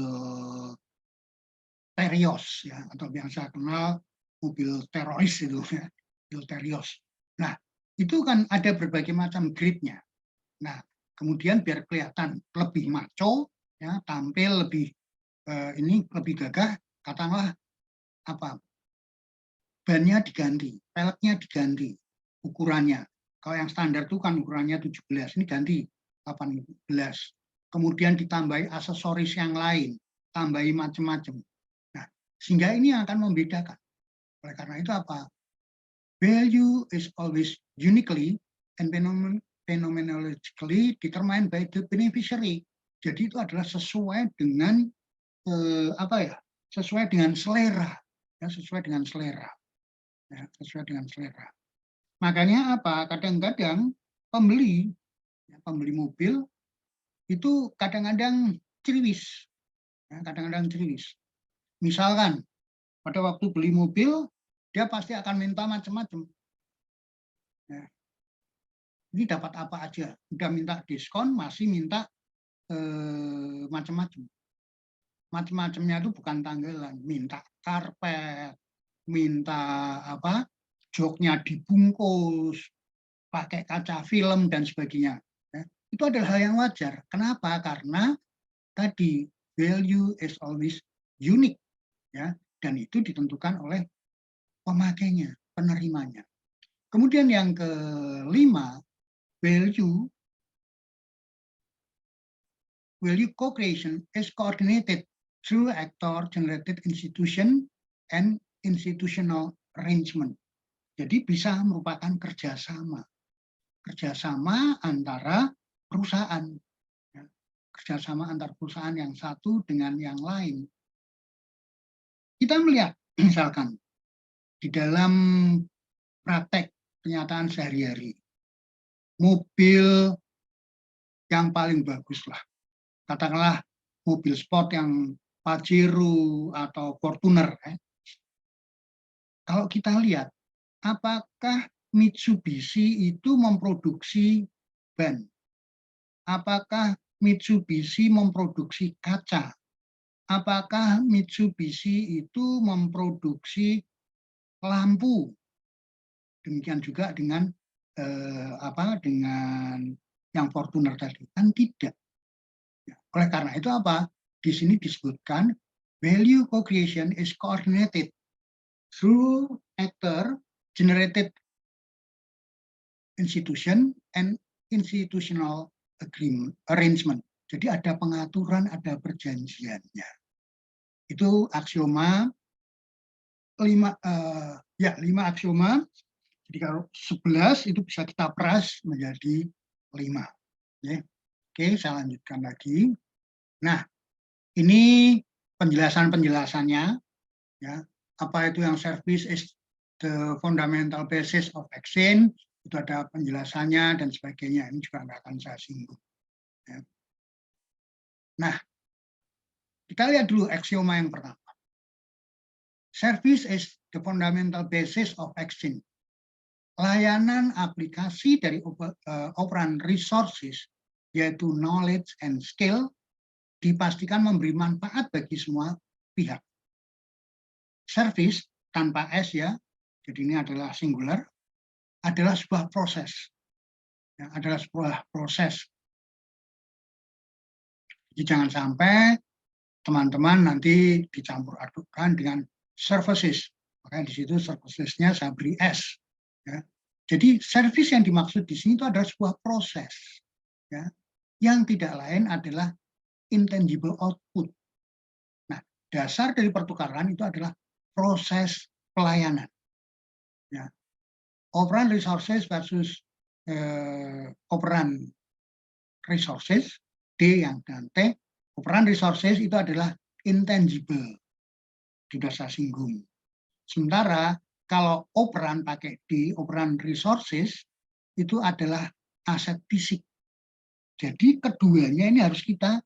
Terios ya, atau yang saya kenal mobil teroris itu ya, mobil Terios. Nah, itu kan ada berbagai macam grade-nya. Nah, kemudian biar kelihatan lebih maco ya, tampil lebih ini lebih gagah, katakanlah apa? Bannya diganti, peleknya diganti, ukurannya. Kalau yang standar itu kan ukurannya 17, ini ganti 18. Kemudian ditambahi aksesoris yang lain, tambahi macam-macam. Nah, sehingga ini akan membedakan. Oleh karena itu apa? Value is always uniquely and phenomenologically determined by the beneficiary. Jadi itu adalah sesuai dengan apa ya? Sesuai dengan selera, ya, sesuai dengan selera. Ya, sesuai dengan selera. Makanya apa? Kadang-kadang pembeli mobil itu kadang-kadang ciriwis, ya, kadang-kadang ciriwis. Misalkan pada waktu beli mobil dia pasti akan minta macam-macam. Ya. Ini dapat apa aja? Udah minta diskon, masih minta macam-macam. Macam-macamnya itu bukan tanggalan, minta karpet, minta apa? Joknya dibungkus, pakai kaca film dan sebagainya. Ya. Itu adalah hal yang wajar. Kenapa? Karena tadi value is always unique, ya, dan itu ditentukan oleh pemakainya, penerimanya. Kemudian yang kelima, value co-creation is coordinated through actor-generated institution and institutional arrangement. Jadi bisa merupakan kerjasama antara perusahaan, ya. Kerjasama antar perusahaan yang satu dengan yang lain. Kita melihat misalkan di dalam praktek kenyataan sehari-hari, mobil yang paling bagus lah, katakanlah mobil sport yang Pajero atau Fortuner. Kalau kita lihat, apakah Mitsubishi itu memproduksi ban? Apakah Mitsubishi memproduksi kaca? Apakah Mitsubishi itu memproduksi lampu? Demikian juga dengan dengan yang Fortuner tadi, kan tidak. Oleh karena itu apa? Di sini disebutkan value co-creation is coordinated through actor-generated institution and institutional arrangement. Jadi ada pengaturan, ada perjanjiannya. Itu aksioma 5 aksioma. Jadi kalau 11 itu bisa kita peras menjadi 5. Ya. Oke, saya lanjutkan lagi. Nah, ini penjelasannya. Ya, apa itu yang service is the fundamental basis of exchange, itu ada penjelasannya dan sebagainya. Ini juga nggak akan saya singgung. Ya. Nah, kita lihat dulu aksioma yang pertama. Service is the fundamental basis of exchange. Layanan aplikasi dari operan resources, yaitu knowledge and skill, dipastikan memberi manfaat bagi semua pihak. Service tanpa S ya, jadi ini adalah singular, adalah sebuah proses. Ya, adalah sebuah proses. Jadi jangan sampai teman-teman nanti dicampur adukkan dengan services. Makanya di situ servicesnya saya beri S. Ya. Jadi service yang dimaksud di sini itu adalah sebuah proses. Ya. Yang tidak lain adalah intangible output. Nah, dasar dari pertukaran itu adalah proses pelayanan. Ya. Operan resources versus operan resources, D yang dan T. Operan resources itu adalah intangible. Sudah saya singgung. Sementara kalau operan pakai D, operan resources, itu adalah aset fisik. Jadi keduanya ini harus kita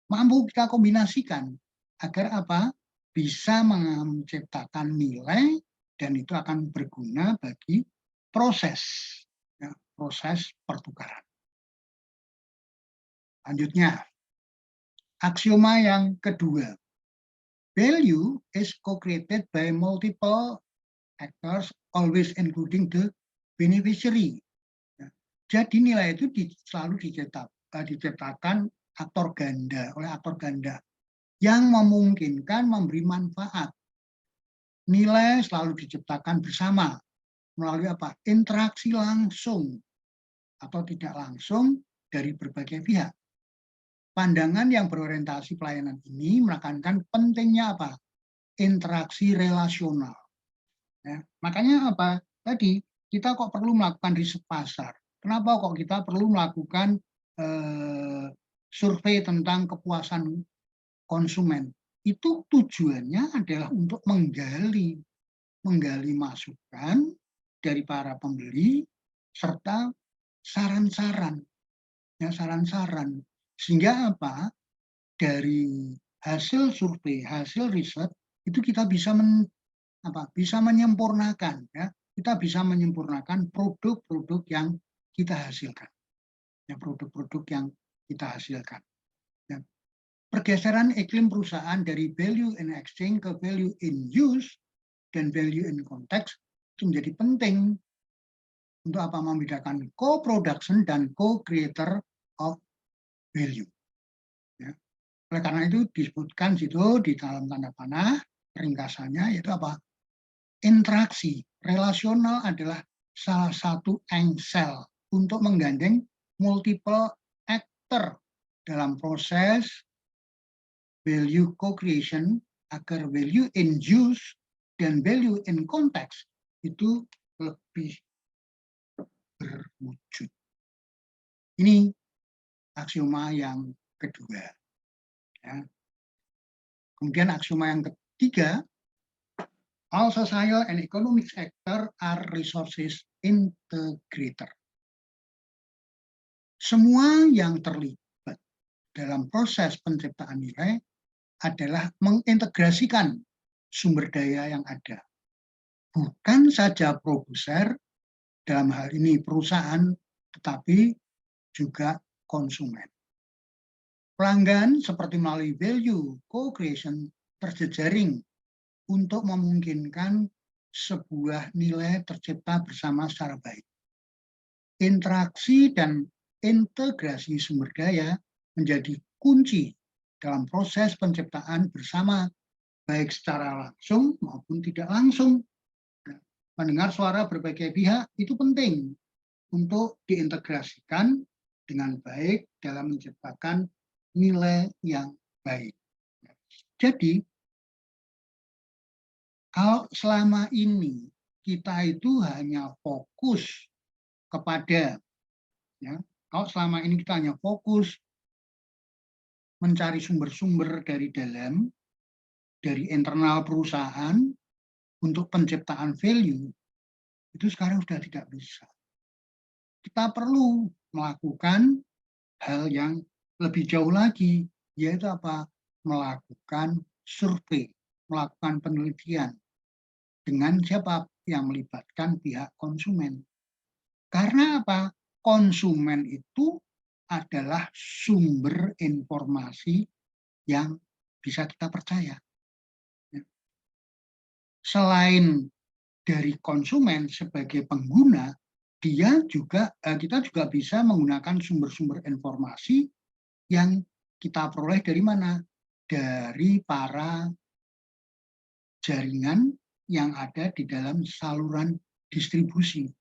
mampu kita kombinasikan agar apa? Bisa menciptakan nilai dan itu akan berguna bagi proses, ya, proses pertukaran. Lanjutnya, Aksioma yang kedua, value is co-created by multiple actors, always including the beneficiary. Jadi nilai itu selalu diciptakan oleh aktor ganda yang memungkinkan memberi manfaat. Nilai selalu diciptakan bersama melalui apa? Interaksi langsung atau tidak langsung dari berbagai pihak. Pandangan yang berorientasi pelayanan ini menekankan pentingnya apa? Interaksi relasional. Ya, makanya apa? Tadi kita kok perlu melakukan riset pasar. Kenapa kok kita perlu melakukan survei tentang kepuasan konsumen? Itu tujuannya adalah untuk menggali masukan dari para pembeli serta saran-saran. Ya, saran-saran. Sehingga apa? Dari hasil survei, hasil riset itu kita bisa bisa menyempurnakan, ya. Kita bisa menyempurnakan produk-produk yang kita hasilkan. Ya, produk-produk yang kita hasilkan. Ya. Pergeseran iklim perusahaan dari value in exchange ke value in use dan value in context itu menjadi penting untuk apa? Membedakan co-production dan co-creator of value. Ya. Oleh karena itu disebutkan situ di dalam tanda panah ringkasannya yaitu apa? Interaksi relasional adalah salah satu engsel untuk menggandeng multiple actor dalam proses value co-creation agar value in use dan value in context itu lebih berwujud. Ini aksioma yang kedua. Ya. Kemudian aksioma yang ketiga, all social and economic sector are resources integrator. Semua yang terlibat dalam proses penciptaan nilai adalah mengintegrasikan sumber daya yang ada. Bukan saja produser, dalam hal ini perusahaan, tetapi juga konsumen. Pelanggan seperti melalui value co-creation terjejaring untuk memungkinkan sebuah nilai tercipta bersama secara baik. Interaksi dan integrasi sumber daya menjadi kunci dalam proses penciptaan bersama, baik secara langsung maupun tidak langsung. Mendengar suara berbagai pihak itu penting untuk diintegrasikan dengan baik dalam menciptakan nilai yang baik. Jadi, kalau selama ini kita itu hanya fokus kepada, ya, kalau selama ini kita hanya fokus mencari sumber-sumber dari dalam, dari internal perusahaan untuk penciptaan value, itu sekarang sudah tidak bisa. Kita perlu melakukan hal yang lebih jauh lagi, yaitu apa? Melakukan survei, melakukan penelitian dengan siapa yang melibatkan pihak konsumen. Karena apa? Konsumen itu adalah sumber informasi yang bisa kita percaya. Selain dari konsumen sebagai pengguna, kita juga bisa menggunakan sumber-sumber informasi yang kita peroleh dari mana? Dari para jaringan yang ada di dalam saluran distribusi.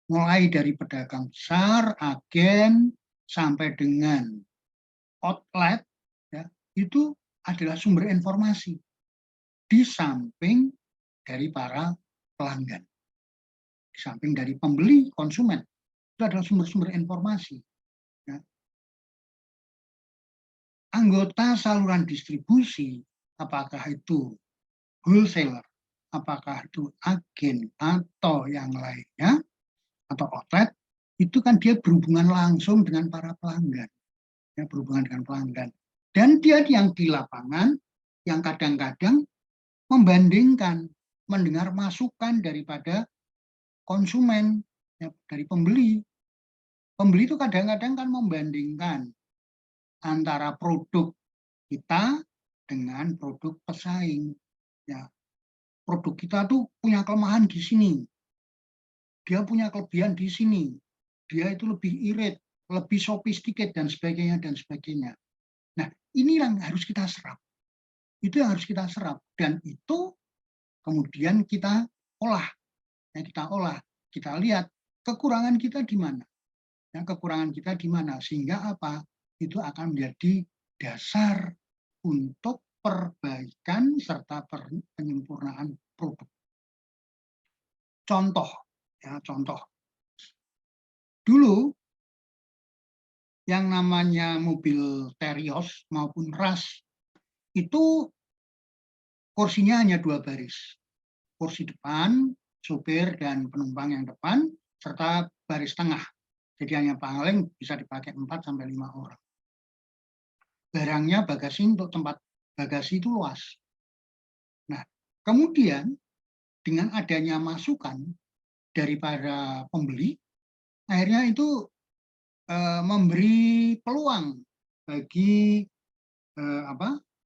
Mulai dari pedagang besar, agen, sampai dengan outlet, ya, itu adalah sumber informasi. Di samping dari para pelanggan. Di samping dari pembeli, konsumen. Itu adalah sumber-sumber informasi. Ya. Anggota saluran distribusi, apakah itu wholesaler, apakah itu agen atau yang lainnya, atau outlet, itu kan dia berhubungan langsung dengan para pelanggan. Ya, berhubungan dengan pelanggan. Dan dia yang di lapangan, yang kadang-kadang membandingkan, mendengar masukan daripada konsumen, ya, dari pembeli. Pembeli itu kadang-kadang kan membandingkan antara produk kita dengan produk pesaing. Ya, produk kita tuh punya kelemahan di sini, dia punya kelebihan di sini, dia itu lebih irit, lebih sophisticated dan sebagainya dan sebagainya. Nah, ini yang harus kita serap. Itu yang harus kita serap dan itu kemudian kita olah. Ya, kita lihat kekurangan kita di mana. Ya, kekurangan kita di mana sehingga apa? Itu akan menjadi dasar untuk perbaikan serta penyempurnaan produk. Contoh, ya contoh. Dulu yang namanya mobil Terios maupun Rush itu kursinya hanya 2 baris. Kursi depan, supir dan penumpang yang depan, serta baris tengah. Jadi hanya paling bisa dipakai 4 sampai 5 orang. Barangnya bagasi untuk tempat bagasi itu luas. Nah, kemudian dengan adanya masukan dari para pembeli, akhirnya itu memberi peluang bagi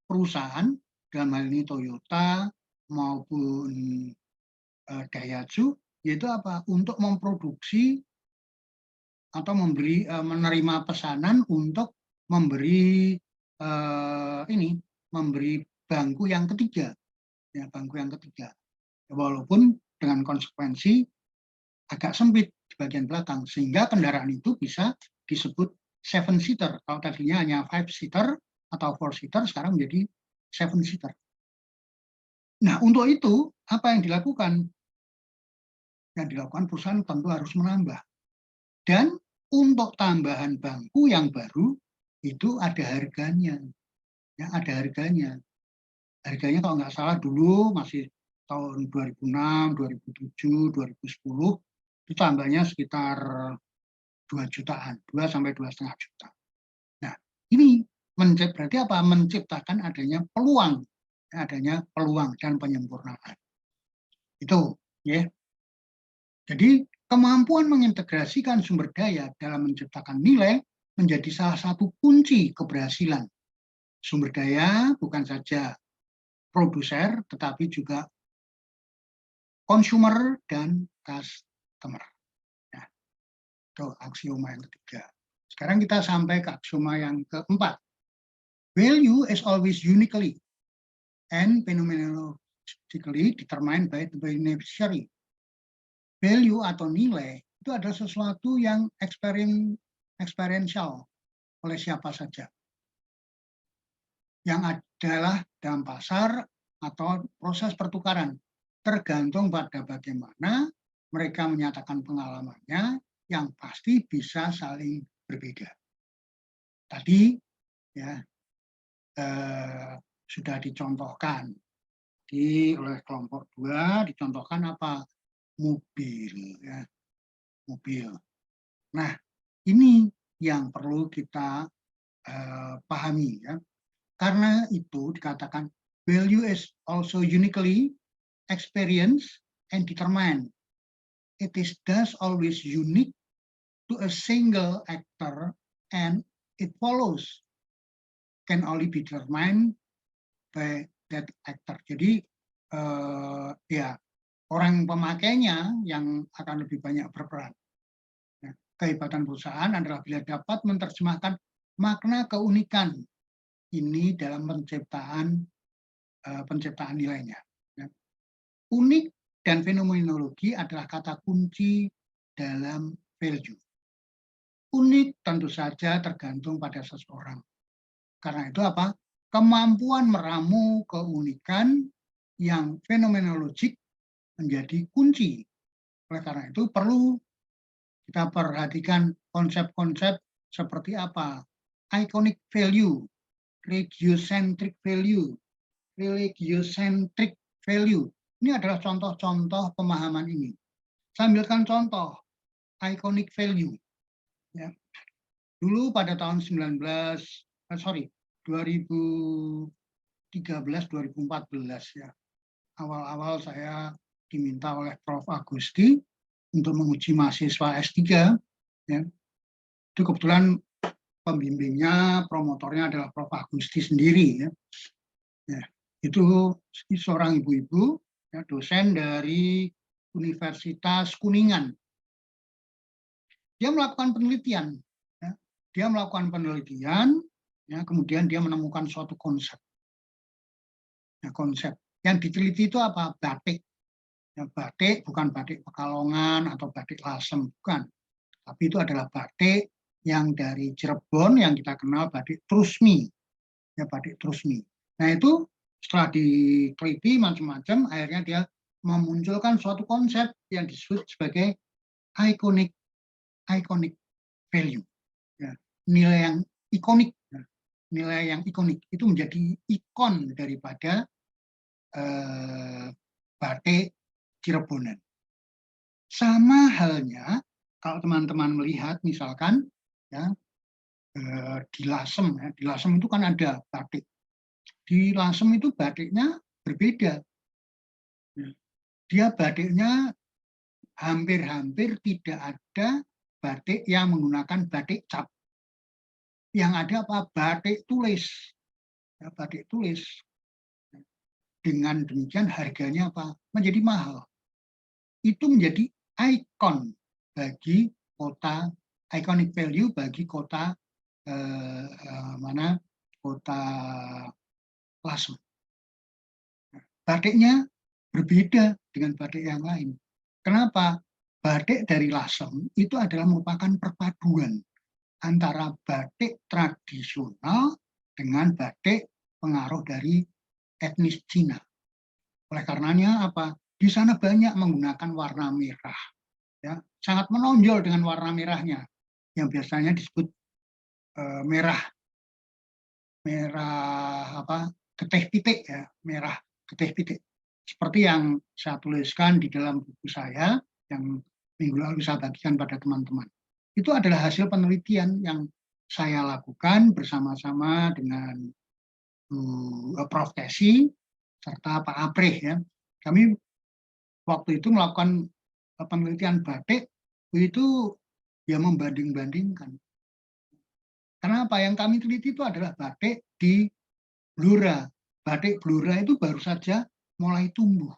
perusahaan dalam hal ini Toyota maupun Daihatsu, yaitu apa? Untuk memproduksi atau menerima pesanan untuk memberi memberi bangku yang ketiga, ya bangku yang ketiga. Walaupun dengan konsekuensi agak sempit di bagian belakang, sehingga kendaraan itu bisa disebut 7-seater. Kalau tadinya hanya 5-seater atau 4-seater, sekarang menjadi 7-seater. Nah, untuk itu, apa yang dilakukan? Yang dilakukan perusahaan tentu harus menambah. Dan untuk tambahan bangku yang baru, itu ada harganya. Ya, ada harganya. Harganya kalau nggak salah dulu masih tahun 2006, 2007, 2010, itu tambahnya sekitar 2 jutaan, 2 sampai 2,5 juta. Nah, ini berarti apa? Menciptakan adanya peluang dan penyempurnaan. Itu, ya. Jadi kemampuan mengintegrasikan sumber daya dalam menciptakan nilai menjadi salah satu kunci keberhasilan. Sumber daya bukan saja produser, tetapi juga consumer dan customer. Nah, itu aksioma yang ketiga. Sekarang kita sampai ke aksioma yang keempat. Value is always uniquely and phenomenologically determined by the beneficiary. Value atau nilai itu adalah sesuatu yang experiential oleh siapa saja. Yang adalah dalam pasar atau proses pertukaran. Tergantung pada bagaimana mereka menyatakan pengalamannya yang pasti bisa saling berbeda. Tadi ya sudah dicontohkan oleh kelompok 2, dicontohkan apa? Mobil, ya. Mobil. Nah, ini yang perlu kita pahami, ya. Karena itu dikatakan value is also uniquely experienced and determined. It is thus always unique to a single actor and it follows can only be determined by that actor. Jadi ya orang pemakainya yang akan lebih banyak berperan. Nah, kehebatan perusahaan adalah bila dapat menerjemahkan makna keunikan ini dalam penciptaan nilainya. Unik dan fenomenologi adalah kata kunci dalam value. Unik tentu saja tergantung pada seseorang. Karena itu apa? Kemampuan meramu keunikan yang fenomenologik menjadi kunci. Oleh karena itu perlu kita perhatikan konsep-konsep seperti apa? Iconic value, regiocentric value, religiocentric value. Ini adalah contoh-contoh pemahaman ini. Saya ambilkan contoh iconic value. Ya. Dulu pada tahun 2013-2014 ya. Awal-awal saya diminta oleh Prof. Agusti untuk menguji mahasiswa S3. Ya. Itu kebetulan pembimbingnya, promotornya adalah Prof. Agusti sendiri. Ya, itu seorang ibu-ibu, ya, dosen dari Universitas Kuningan. Dia melakukan penelitian. Ya. Dia melakukan penelitian, ya, kemudian dia menemukan suatu konsep. Ya, konsep yang diteliti itu apa? Batik. Ya, batik bukan batik Pekalongan atau batik Lasem, bukan. Tapi itu adalah batik yang dari Cirebon yang kita kenal batik Trusmi. Ya, batik Trusmi. Nah, itu setelah diteliti macam-macam, akhirnya dia memunculkan suatu konsep yang disebut sebagai iconic value. Ya, nilai yang ikonik. Ya, nilai yang ikonik itu menjadi ikon daripada batik Cirebonan. Sama halnya kalau teman-teman melihat misalkan ya, di Lasem, ya, di Lasem itu kan ada batik. Di Lasem itu batiknya berbeda. Dia batiknya hampir-hampir tidak ada batik yang menggunakan batik cap. Yang ada apa? Batik tulis. Ya, batik tulis. Dengan demikian harganya apa? Menjadi mahal. Itu menjadi ikon bagi kota, iconic value bagi kota kota Lasem. Batiknya berbeda dengan batik yang lain. Kenapa? Batik dari Lasem itu adalah merupakan perpaduan antara batik tradisional dengan batik pengaruh dari etnis Cina. Oleh karenanya apa? Di sana banyak menggunakan warna merah. Ya, sangat menonjol dengan warna merahnya yang biasanya disebut merah getih pitik, ya, merah getih pitik. Seperti yang saya tuliskan di dalam buku saya yang minggu lalu saya bagikan pada teman-teman. Itu adalah hasil penelitian yang saya lakukan bersama-sama dengan Prof. Tesi serta Pak Apreh. Ya. Kami waktu itu melakukan penelitian batik itu ya membanding-bandingkan. Karena apa yang kami teliti itu adalah batik di Blora. Batik Blora itu baru saja mulai tumbuh.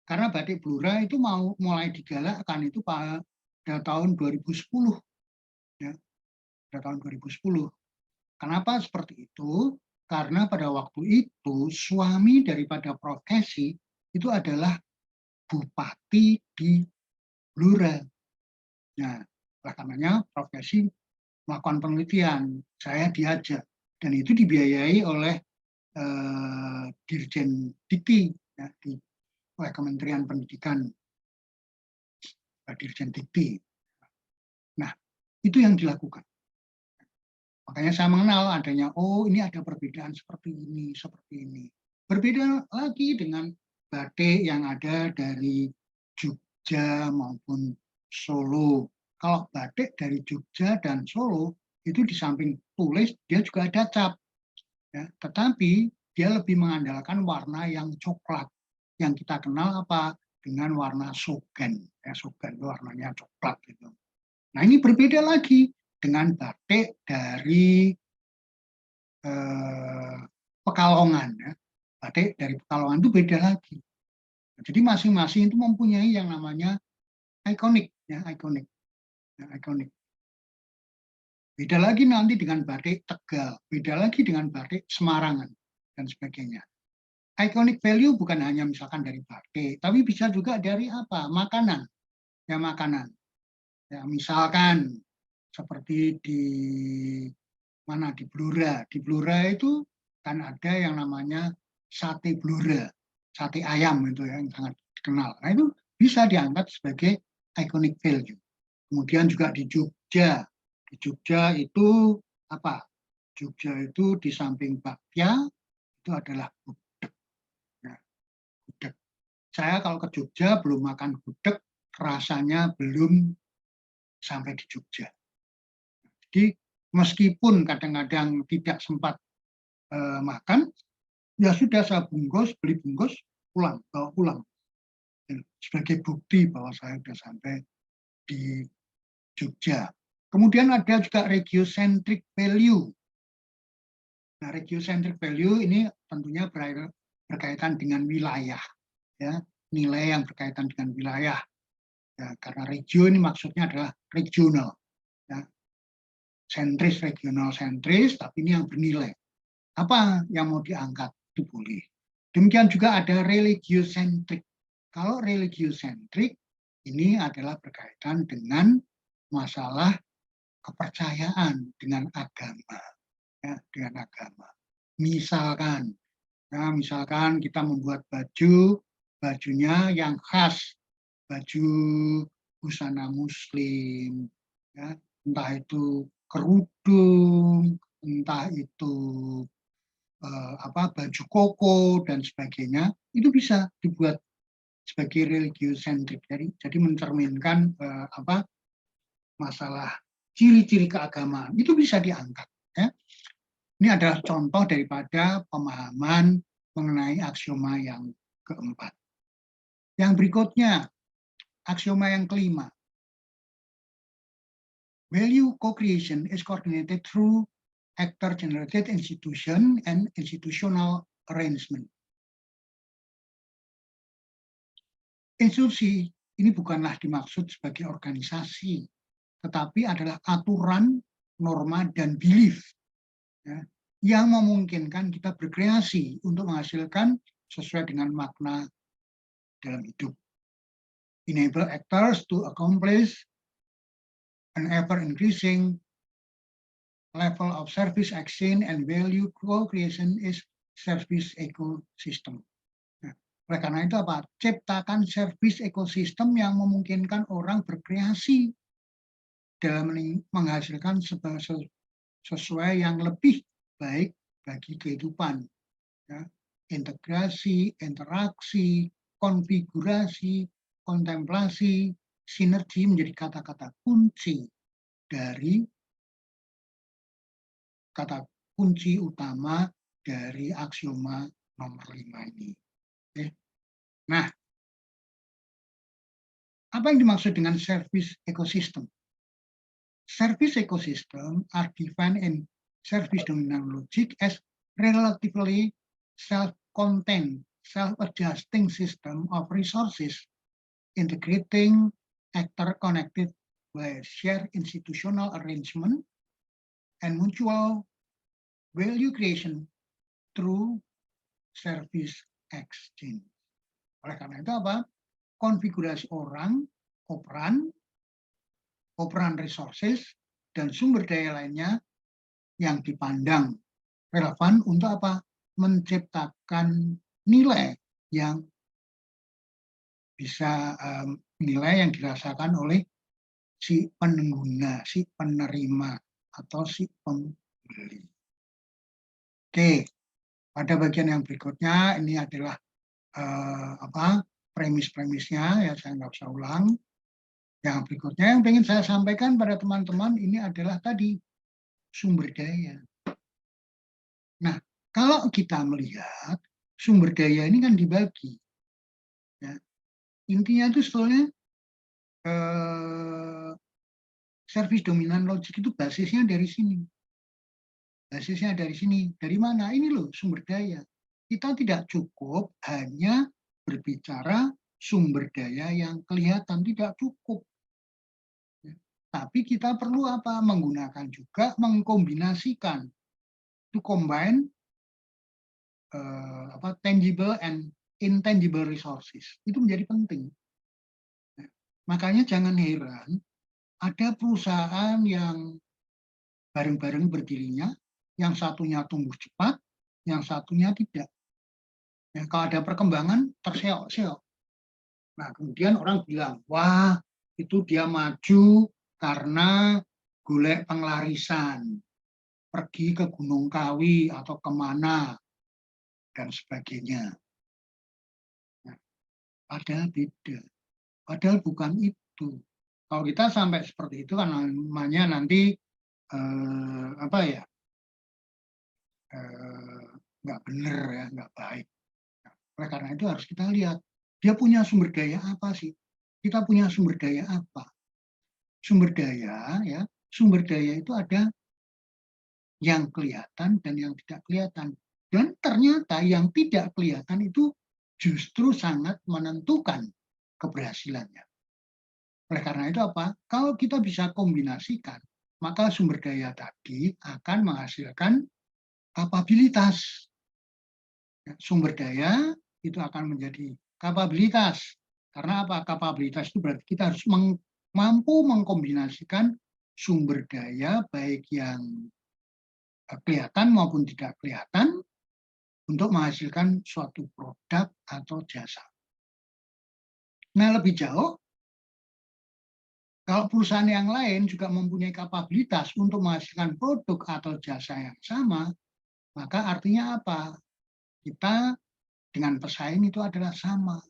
Karena batik Blora itu mulai digalakkan itu pada tahun 2010. Ya, pada tahun 2010. Kenapa seperti itu? Karena pada waktu itu suami daripada Prof. Tesi itu adalah bupati di Blora. Nah, oleh karenanya Prof. Tesi melakukan penelitian, saya diajak, dan itu dibiayai oleh Dirjen Dikti, ya, oleh Kementerian Pendidikan, Dirjen Dikti. Nah, itu yang dilakukan. Makanya saya mengenal adanya, oh ini ada perbedaan seperti ini. Berbeda lagi dengan batik yang ada dari Jogja maupun Solo. Kalau batik dari Jogja dan Solo, itu di samping tulis, dia juga ada cap. Ya, tetapi dia lebih mengandalkan warna yang coklat. Yang kita kenal apa? Dengan warna sogan. Ya, sogan itu warnanya coklat. Gitu. Nah ini berbeda lagi dengan batik dari Pekalongan. Ya. Batik dari Pekalongan itu beda lagi. Jadi masing-masing itu mempunyai yang namanya ikonik. Ya, ikonik. Ikonik. Beda lagi nanti dengan batik Tegal, beda lagi dengan batik Semarangan, dan sebagainya. Iconic value bukan hanya misalkan dari batik, tapi bisa juga dari apa? Makanan. Ya, makanan. Ya, misalkan seperti di mana? Di Blora. Di Blora itu kan ada yang namanya sate Blora, sate ayam itu ya, yang sangat dikenal. Nah, itu bisa diangkat sebagai iconic value. Kemudian juga di Jogja. Di Jogja itu apa? Jogja itu di samping bakpia itu adalah gudeg. Ya, gudeg. Saya kalau ke Jogja belum makan gudeg, rasanya belum sampai di Jogja. Jadi meskipun kadang-kadang tidak sempat makan, ya sudah saya beli bungkus, bawa pulang. Sebagai bukti bahwa saya sudah sampai di Jogja. Kemudian ada juga regiocentric value. Nah, regiocentric value ini tentunya berkaitan dengan wilayah, ya, nilai yang berkaitan dengan wilayah. Ya, karena regio ini maksudnya adalah regional, ya. Sentris, regional sentris, tapi ini yang bernilai. Apa yang mau diangkat itu boleh. Demikian juga ada religiocentric. Kalau religiocentric ini adalah berkaitan dengan masalah kepercayaan, dengan agama, ya, dengan agama. Misalkan, ya, misalkan kita membuat bajunya yang khas, baju busana muslim, ya, entah itu kerudung, entah itu baju koko dan sebagainya, itu bisa dibuat sebagai religiosentrik. Jadi mencerminkan masalah ciri-ciri keagamaan itu bisa diangkat. Ya. Ini adalah contoh daripada pemahaman mengenai aksioma yang keempat. Yang berikutnya, aksioma yang kelima. Value co-creation is coordinated through actor-generated institution and institutional arrangement. Institusi ini bukanlah dimaksud sebagai organisasi, tetapi adalah aturan, norma, dan belief, ya, yang memungkinkan kita berkreasi untuk menghasilkan sesuai dengan makna dalam hidup. Enable actors to accomplish an ever-increasing level of service exchange and value co-creation is service ecosystem. Nah, oleh karena itu apa? Ciptakan service ecosystem yang memungkinkan orang berkreasi dalam menghasilkan sesuai yang lebih baik bagi kehidupan. Ya. Integrasi, interaksi, konfigurasi, kontemplasi, sinergi menjadi kata-kata kunci dari kata kunci utama dari aksioma nomor 5 ini. Oke. Nah, apa yang dimaksud dengan service ecosystem? Service ecosystem are defined in service dominant logic as relatively self-contained, self-adjusting system of resources, integrating actor connected by shared institutional arrangement and mutual value creation through service exchange. Oleh karena itu apa? Konfigurasi orang, operan resources, dan sumber daya lainnya yang dipandang relevan untuk apa? Menciptakan nilai yang bisa nilai yang dirasakan oleh si pengguna, si penerima, atau si pembeli. Oke, pada bagian yang berikutnya ini adalah premis-premisnya, ya saya nggak usah ulang. Yang berikutnya yang ingin saya sampaikan pada teman-teman ini adalah tadi sumber daya. Nah, kalau kita melihat sumber daya ini kan dibagi. Ya. Intinya itu sebetulnya service dominan logik itu basisnya dari sini. Basisnya dari sini. Dari mana? Ini loh sumber daya. Kita tidak cukup hanya berbicara sumber daya yang kelihatan, tidak cukup. Tapi kita perlu apa? Menggunakan juga, mengkombinasikan. To combine tangible and intangible resources. Itu menjadi penting. Makanya jangan heran, ada perusahaan yang bareng-bareng berdirinya, yang satunya tumbuh cepat, yang satunya tidak. Ya, kalau ada perkembangan, terseok-seok. Nah, kemudian orang bilang, wah, itu dia maju karena golek penglarisan, pergi ke Gunung Kawi atau kemana, dan sebagainya. Nah, padahal beda. Padahal bukan itu. Kalau kita sampai seperti itu, kan namanya nanti nggak benar, ya, nggak baik. Nah, oleh karena itu harus kita lihat, dia punya sumber daya apa sih? Kita punya sumber daya apa? Sumber daya, ya, sumber daya itu ada yang kelihatan dan yang tidak kelihatan. Dan ternyata yang tidak kelihatan itu justru sangat menentukan keberhasilannya. Oleh karena itu apa? Kalau kita bisa kombinasikan, maka sumber daya tadi akan menghasilkan kapabilitas. Sumber daya itu akan menjadi kapabilitas. Karena apa? Kapabilitas itu berarti kita harus mampu mengkombinasikan sumber daya baik yang kelihatan maupun tidak kelihatan untuk menghasilkan suatu produk atau jasa. Nah, lebih jauh, kalau perusahaan yang lain juga mempunyai kapabilitas untuk menghasilkan produk atau jasa yang sama, maka artinya apa? Kita dengan pesaing itu adalah sama.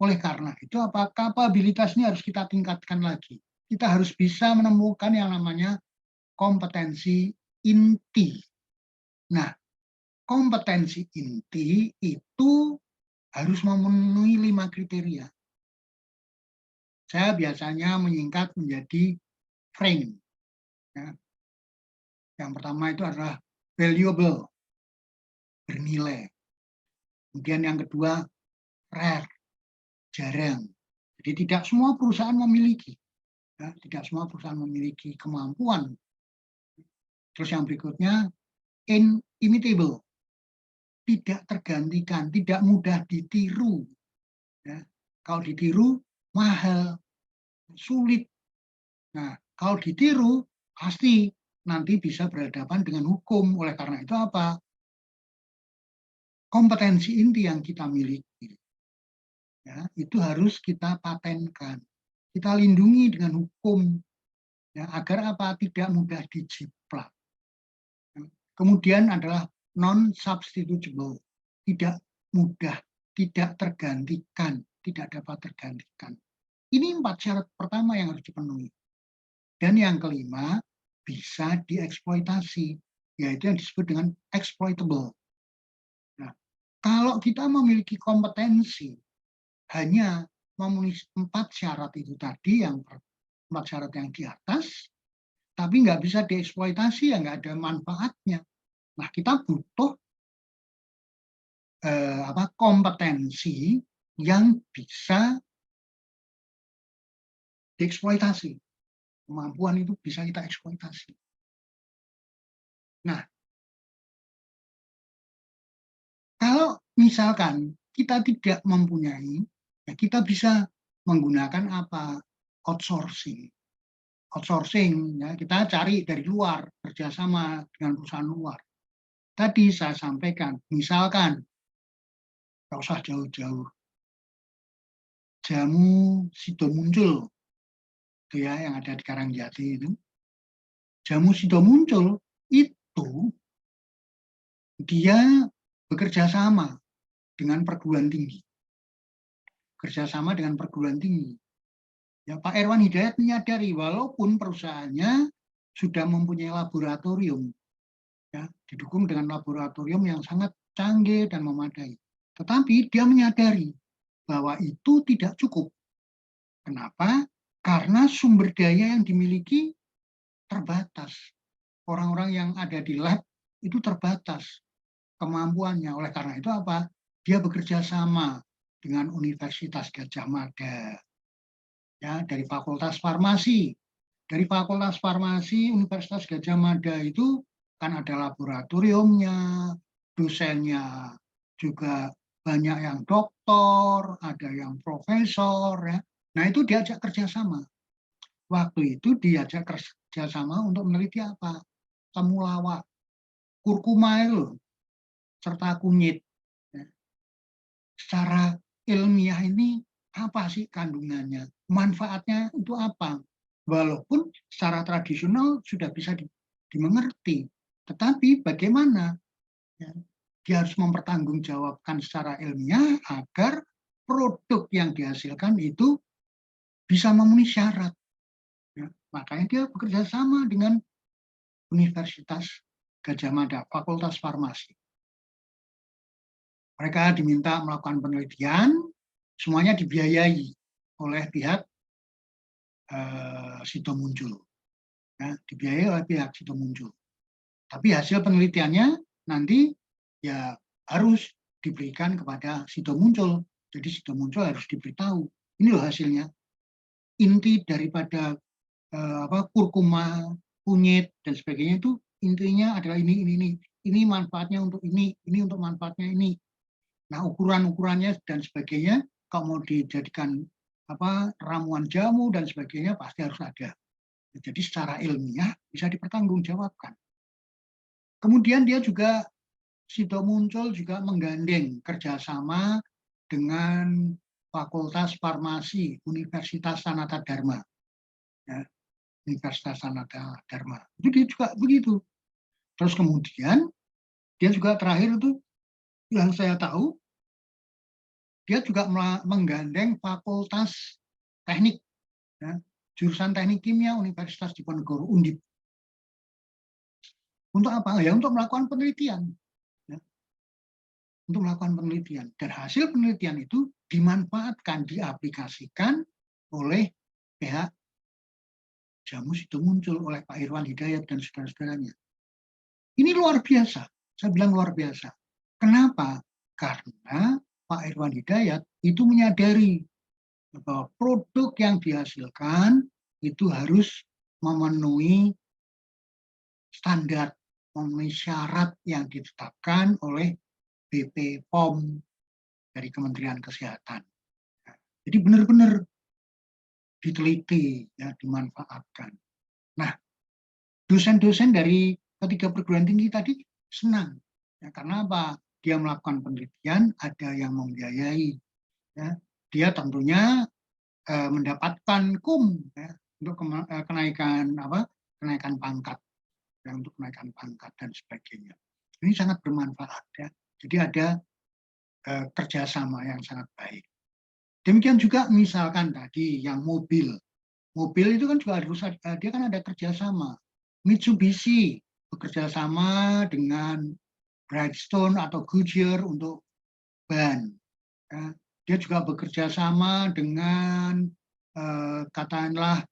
Oleh karena itu, apa kapabilitas ini harus kita tingkatkan lagi. Kita harus bisa menemukan yang namanya kompetensi inti. Nah, kompetensi inti itu harus memenuhi 5 kriteria. Saya biasanya menyingkat menjadi frame. Ya. Yang pertama itu adalah valuable, bernilai. Kemudian yang kedua, rare, jarang. Jadi tidak semua perusahaan memiliki. Ya, tidak semua perusahaan memiliki kemampuan. Terus yang berikutnya, inimitable, tidak tergantikan, tidak mudah ditiru. Ya. Kalau ditiru, mahal, sulit. Nah, kalau ditiru, pasti nanti bisa berhadapan dengan hukum. Oleh karena itu apa? Kompetensi inti yang kita miliki, ya, itu harus kita patenkan. Kita lindungi dengan hukum, ya, agar apa? Tidak mudah dijiplak. Kemudian adalah non-substitutable, tidak mudah, tidak tergantikan, tidak dapat tergantikan. Ini 4 syarat pertama yang harus dipenuhi. Dan yang kelima, bisa dieksploitasi, yaitu yang disebut dengan exploitable. Nah, kalau kita memiliki kompetensi hanya memenuhi 4 syarat itu tadi, yang 4 syarat yang di atas, tapi nggak bisa dieksploitasi, ya nggak ada manfaatnya. Nah, kita butuh kompetensi yang bisa dieksploitasi. Kemampuan itu bisa kita eksploitasi. Nah, kalau misalkan kita tidak mempunyai, ya kita bisa menggunakan apa? Outsourcing. Outsourcing, ya, kita cari dari luar, kerjasama dengan perusahaan luar. Tadi saya sampaikan, misalkan, nggak usah jauh-jauh, jamu Sidomuncul, itu ya, yang ada di Karangjati itu. Jamu Sidomuncul itu dia bekerja sama dengan perguruan tinggi. Kerjasama dengan perguruan tinggi. Ya, Pak Erwan Hidayat menyadari walaupun perusahaannya sudah mempunyai laboratorium, ya, didukung dengan laboratorium yang sangat canggih dan memadai. Tetapi dia menyadari bahwa itu tidak cukup. Kenapa? Karena sumber daya yang dimiliki terbatas. Orang-orang yang ada di lab itu terbatas kemampuannya. Oleh karena itu apa? Dia bekerja sama dengan Universitas Gadjah Mada, ya, dari Fakultas Farmasi. Dari Fakultas Farmasi Universitas Gadjah Mada itu kan ada laboratoriumnya, dosennya juga banyak yang doktor, ada yang profesor, ya. Nah, itu diajak kerjasama. Waktu itu diajak kerjasama untuk meneliti apa? Temulawak, kurkuma itu, serta kunyit. Ya. Secara ilmiah ini apa sih kandungannya? Manfaatnya itu apa? Walaupun secara tradisional sudah bisa dimengerti, tetapi bagaimana? Ya, dia harus mempertanggungjawabkan secara ilmiah agar produk yang dihasilkan itu bisa memenuhi syarat. Ya, makanya dia bekerja sama dengan Universitas Gadjah Mada, Fakultas Farmasi. Mereka diminta melakukan penelitian, semuanya dibiayai oleh pihak Sidomuncul. ya, dibiayai oleh pihak situ muncul. Tapi hasil penelitiannya nanti ya harus diberikan kepada situ muncul. Jadi situ muncul harus diberitahu. Ini loh hasilnya. Inti daripada kurkuma, kunyit dan sebagainya itu intinya adalah ini. Ini manfaatnya untuk ini untuk manfaatnya ini. Nah, ukuran-ukurannya dan sebagainya kalau mau dijadikan ramuan jamu dan sebagainya pasti harus ada. Jadi secara ilmiah bisa dipertanggungjawabkan. Kemudian dia juga situ muncul juga menggandeng kerjasama dengan Fakultas Farmasi Universitas Sanata Dharma. Ya, Universitas Sanata Dharma. Itu dia juga begitu. Terus kemudian dia juga terakhir itu yang saya tahu dia juga menggandeng Fakultas Teknik, ya, jurusan Teknik Kimia Universitas Diponegoro Undip. Untuk apa? Ya untuk melakukan penelitian. Ya. Untuk melakukan penelitian. Dan hasil penelitian itu dimanfaatkan, diaplikasikan oleh pihak jamu situ muncul oleh Pak Irwan Hidayat dan saudara-saudaranya. Ini luar biasa. Saya bilang luar biasa. Kenapa? Karena Pak Irwan Hidayat itu menyadari bahwa produk yang dihasilkan itu harus memenuhi standar, memenuhi syarat yang ditetapkan oleh BP POM dari Kementerian Kesehatan. Jadi benar-benar diteliti, ya, dimanfaatkan. Nah, dosen-dosen dari ketiga perguruan tinggi tadi senang, ya, karena apa? Dia melakukan penelitian, ada yang membiayai, ya. Dia tentunya mendapatkan ya, untuk kenaikan pangkat, ya, untuk kenaikan pangkat dan sebagainya. Ini sangat bermanfaat, ya. Jadi ada kerjasama yang sangat baik. Demikian juga misalkan tadi yang mobil itu kan juga harus dia kan ada kerjasama. Mitsubishi bekerja sama dengan Bridgestone atau Goodyear untuk ban. Ya. Dia juga bekerja sama dengan katakanlah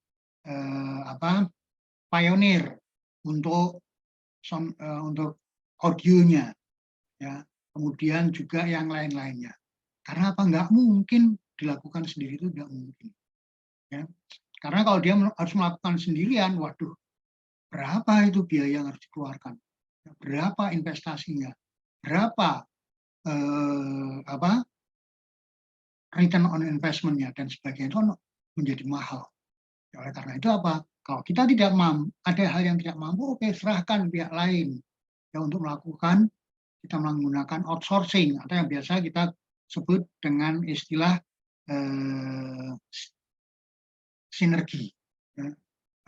Pioneer untuk audionya, ya. Kemudian juga yang lain-lainnya. Karena apa? Nggak mungkin dilakukan sendiri, itu nggak mungkin. Ya. Karena kalau dia harus melakukan sendirian, waduh, berapa itu biaya yang harus dikeluarkan? Berapa investasinya? Berapa return on investment-nya dan sebagainya, itu menjadi mahal. Oleh karena itu apa? Kalau kita tidak mampu, ada hal yang tidak mampu, oke, serahkan pihak lain ya untuk melakukan, kita menggunakan outsourcing atau yang biasa kita sebut dengan istilah sinergi, ya.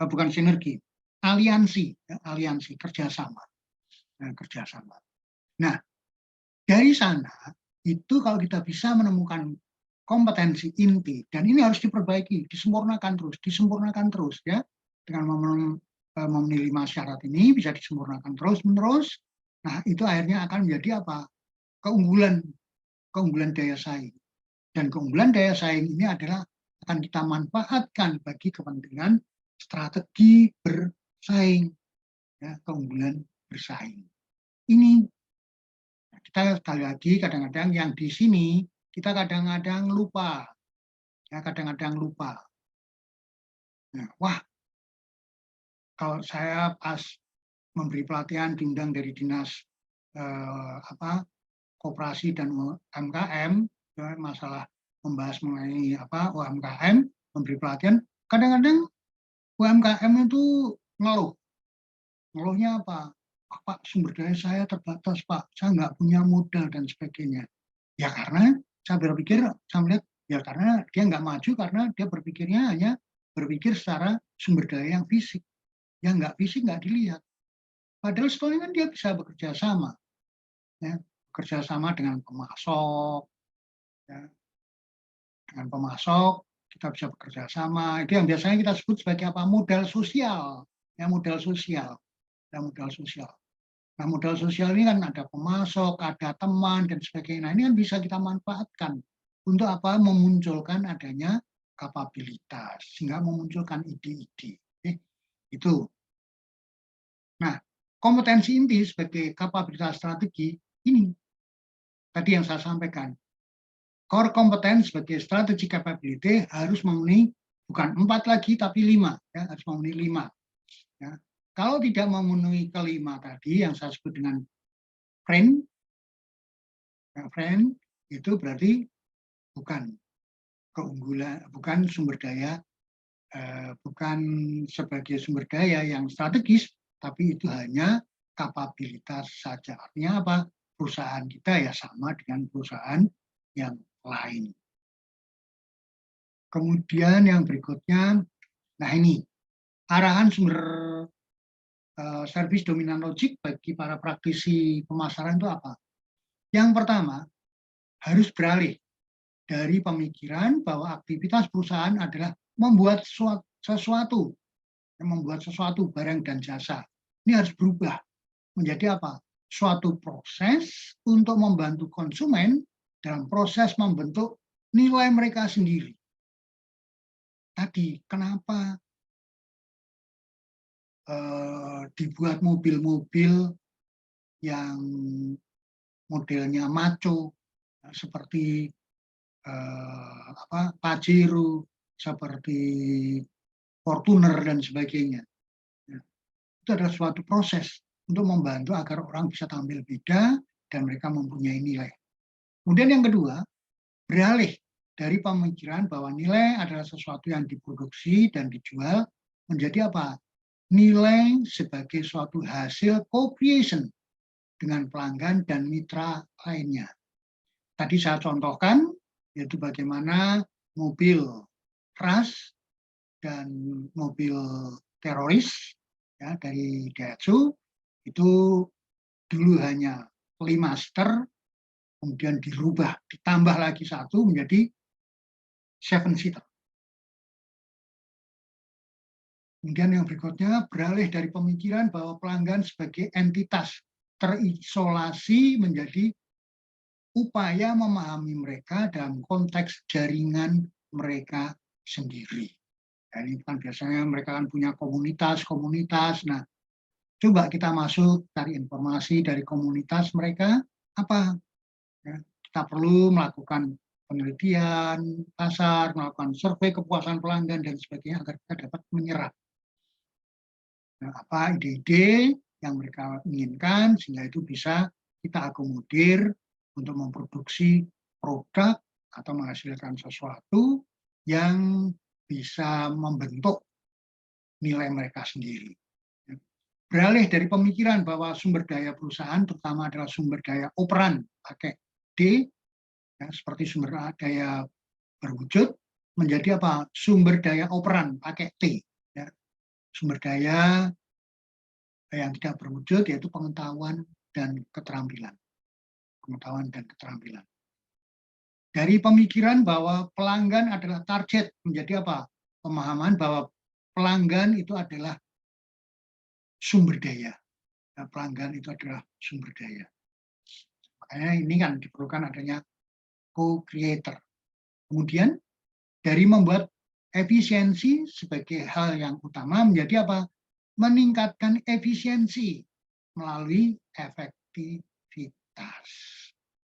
Bukan sinergi, aliansi, ya, aliansi kerjasama, kerjasama. Nah, dari sana itu kalau kita bisa menemukan kompetensi inti, dan ini harus diperbaiki, disempurnakan terus, ya, dengan memenuhi 5 syarat ini bisa disempurnakan terus-menerus. Nah, itu akhirnya akan menjadi apa? Keunggulan daya saing. Dan keunggulan daya saing ini adalah akan kita manfaatkan bagi kepentingan strategi bersaing, ya, keunggulan bersaing. Ini kita sekali lagi kadang-kadang yang di sini kita kadang-kadang lupa, ya, kadang-kadang lupa. Nah, wah, kalau saya pas memberi pelatihan diundang dari dinas koperasi dan UMKM, ya, masalah membahas mengenai UMKM, memberi pelatihan, kadang-kadang UMKM itu ngeluhnya apa? Pak, sumber daya saya terbatas, Pak, saya nggak punya modal dan sebagainya. Ya karena saya melihat, ya karena dia nggak maju karena dia berpikirnya hanya berpikir secara sumber daya yang fisik. Yang nggak fisik nggak dilihat. Padahal sebetulnya kan dia bisa bekerja sama, ya, bekerja sama dengan pemasok, ya. Dengan pemasok kita bisa bekerja sama. Itu yang biasanya kita sebut sebagai apa? Modal sosial, ya, modal sosial, ya, modal sosial. Nah, modal sosial ini kan ada pemasok, ada teman, dan sebagainya. Nah, ini kan bisa kita manfaatkan untuk apa? Memunculkan adanya kapabilitas, sehingga memunculkan ide-ide. Itu. Nah, kompetensi inti sebagai kapabilitas strategi ini tadi yang saya sampaikan. Core competence sebagai strategi capability harus memenuhi bukan 4 lagi tapi 5, ya, harus memenuhi 5. Ya. Kalau tidak memenuhi kelima tadi yang saya sebut dengan friend, itu berarti bukan keunggulan, bukan sumber daya, bukan sebagai sumber daya yang strategis, tapi itu hanya kapabilitas saja. Artinya apa? Perusahaan kita ya sama dengan perusahaan yang lain. Kemudian yang berikutnya, nah ini arahan sumber service dominan logik bagi para praktisi pemasaran itu apa? Yang pertama, harus beralih dari pemikiran bahwa aktivitas perusahaan adalah membuat sesuatu, barang dan jasa. Ini harus berubah menjadi apa? Suatu proses untuk membantu konsumen dalam proses membentuk nilai mereka sendiri. Tadi, kenapa dibuat mobil-mobil yang modelnya maco, seperti Pajero, seperti Fortuner dan sebagainya. Ya. Itu adalah suatu proses untuk membantu agar orang bisa tampil beda dan mereka mempunyai nilai. Kemudian yang kedua, beralih dari pemikiran bahwa nilai adalah sesuatu yang diproduksi dan dijual menjadi apa? Nilai sebagai suatu hasil co-creation dengan pelanggan dan mitra lainnya. Tadi saya contohkan, yaitu bagaimana mobil crash dan mobil teroris ya, dari Daihatsu itu dulu hanya 5 seater, kemudian dirubah, ditambah lagi 1 menjadi 7 seater. Kemudian yang berikutnya, beralih dari pemikiran bahwa pelanggan sebagai entitas terisolasi menjadi upaya memahami mereka dalam konteks jaringan mereka sendiri. Dan ini kan biasanya mereka kan punya komunitas. Nah, coba kita masuk cari informasi dari komunitas mereka apa? Ya, kita perlu melakukan penelitian pasar, melakukan survei kepuasan pelanggan dan sebagainya agar kita dapat menyerap apa ide-ide yang mereka inginkan sehingga itu bisa kita akomodir untuk memproduksi produk atau menghasilkan sesuatu yang bisa membentuk nilai mereka sendiri. Beralih dari pemikiran bahwa sumber daya perusahaan terutama adalah sumber daya operan pakai D, ya, seperti sumber daya berwujud menjadi apa? Sumber daya operan pakai T. Ya. Sumber daya yang tidak berwujud yaitu pengetahuan dan keterampilan. Pengetahuan dan keterampilan. Dari pemikiran bahwa pelanggan adalah target menjadi apa? Pemahaman bahwa pelanggan itu adalah sumber daya. Nah, pelanggan itu adalah sumber daya. Makanya ini kan diperlukan adanya co-creator. Kemudian dari membuat efisiensi sebagai hal yang utama menjadi apa? Meningkatkan efisiensi melalui efektivitas.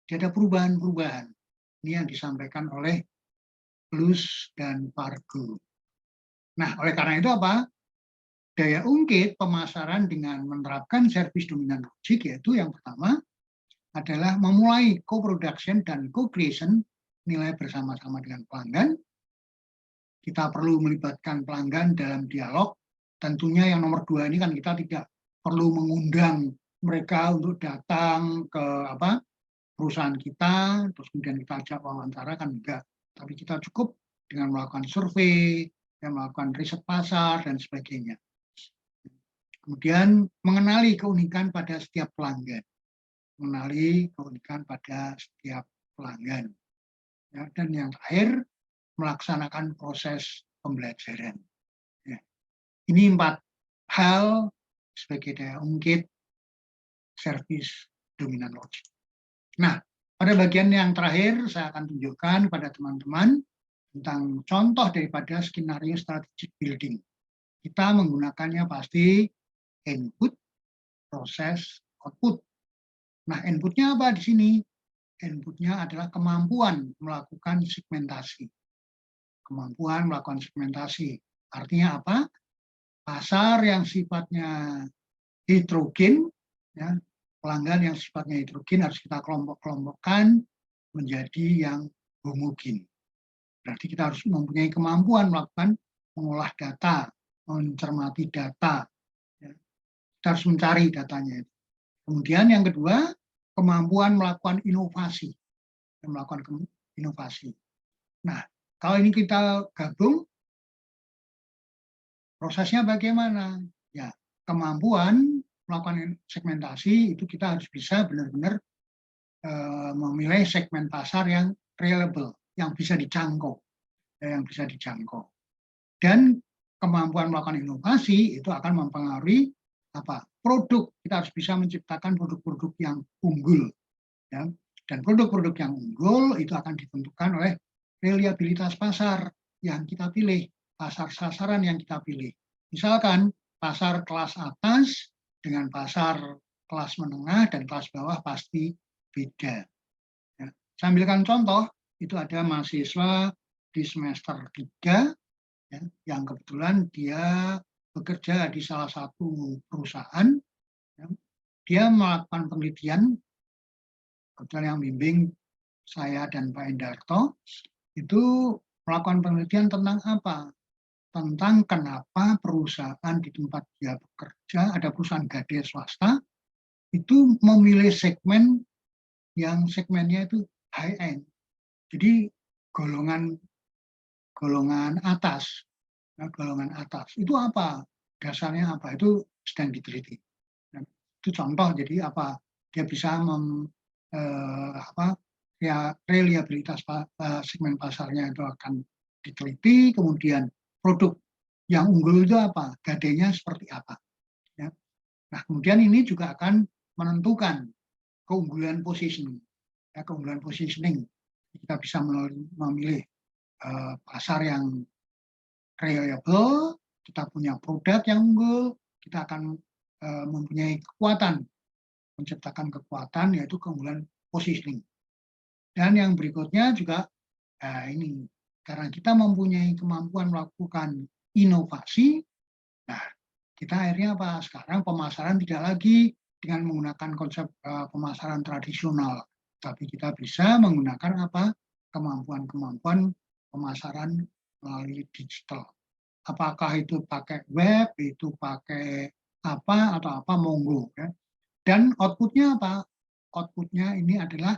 Jadi ada perubahan-perubahan. Ini yang disampaikan oleh Plus dan Pargo. Nah, oleh karena itu apa? Daya ungkit pemasaran dengan menerapkan service dominan logik yaitu yang pertama adalah memulai co-production dan co-creation nilai bersama-sama dengan pelanggan. Kita perlu melibatkan pelanggan dalam dialog. Tentunya yang nomor 2 ini kan kita tidak perlu mengundang mereka untuk datang ke perusahaan kita, terus kemudian kita ajak wawancara kan enggak. Tapi kita cukup dengan melakukan survei, dan melakukan riset pasar dan sebagainya. Kemudian mengenali keunikan pada setiap pelanggan. Ya, dan yang terakhir melaksanakan proses pembelajaran. Ya. Ini 4 hal sebagai daya ungkit service dominan logik. Nah, pada bagian yang terakhir saya akan tunjukkan pada teman-teman tentang contoh daripada skenario strategic building. Kita menggunakannya pasti input, proses output. Nah, inputnya apa di sini? Inputnya adalah kemampuan melakukan segmentasi. Kemampuan melakukan segmentasi. Artinya apa? Pasar yang sifatnya heterogen, ya, pelanggan yang sifatnya heterogen harus kita kelompok-kelompokkan menjadi yang homogen. Berarti kita harus mempunyai kemampuan melakukan mengolah data, mencermati data. Ya. Kita harus mencari datanya. Kemudian yang kedua, kemampuan melakukan inovasi. Melakukan inovasi. Nah, kalau ini kita gabung, prosesnya bagaimana? Ya, kemampuan melakukan segmentasi itu kita harus bisa benar-benar memilih segmen pasar yang reliable, yang bisa dijangkau, Dan kemampuan melakukan inovasi itu akan mempengaruhi apa? Produk. Kita harus bisa menciptakan produk-produk yang unggul, ya. Dan produk-produk yang unggul itu akan ditentukan oleh reliabilitas pasar yang kita pilih, pasar sasaran yang kita pilih. Misalkan pasar kelas atas dengan pasar kelas menengah dan kelas bawah pasti beda. Ya. Saya ambilkan contoh, itu ada mahasiswa di semester 3 ya, yang kebetulan dia bekerja di salah satu perusahaan. Ya. Dia melakukan penelitian, kebetulan yang bimbing saya dan Pak Endarto, itu melakukan penelitian tentang apa? Tentang kenapa perusahaan di tempat dia bekerja, ada perusahaan gade swasta, itu memilih segmen yang segmennya itu high end. Jadi golongan atas. Nah, golongan atas. Itu apa? Dasarnya apa? Itu sedang diteliti. Nah, itu contoh, jadi apa? Dia bisa reliabilitas segmen pasarnya itu akan diteliti, kemudian produk yang unggul itu apa, gadenya seperti apa. Ya. Nah, kemudian ini juga akan menentukan keunggulan positioning. Ya, keunggulan positioning. Kita bisa memilih pasar yang reliable, kita punya produk yang unggul, kita akan mempunyai kekuatan, menciptakan kekuatan, yaitu keunggulan positioning. Dan yang berikutnya juga ini, karena kita mempunyai kemampuan melakukan inovasi, nah kita akhirnya apa? Sekarang pemasaran tidak lagi dengan menggunakan konsep pemasaran tradisional, tapi kita bisa menggunakan apa? Kemampuan-kemampuan pemasaran melalui digital. Apakah itu pakai web, itu pakai apa atau apa, monggo. Ya. Dan outputnya apa? Outputnya ini adalah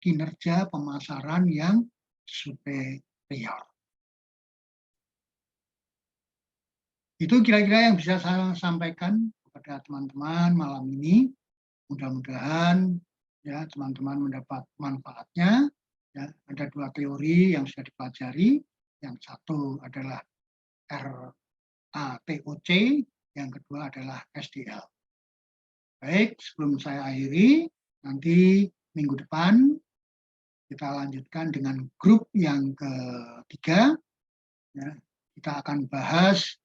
kinerja pemasaran yang superior. Itu kira-kira yang bisa saya sampaikan kepada teman-teman malam ini. Mudah-mudahan ya teman-teman mendapat manfaatnya. Ya, ada 2 teori yang sudah dipelajari. Yang satu adalah RATOC, yang kedua adalah SDL. Baik, sebelum saya akhiri, nanti minggu depan kita lanjutkan dengan grup yang ketiga. Ya, kita akan bahas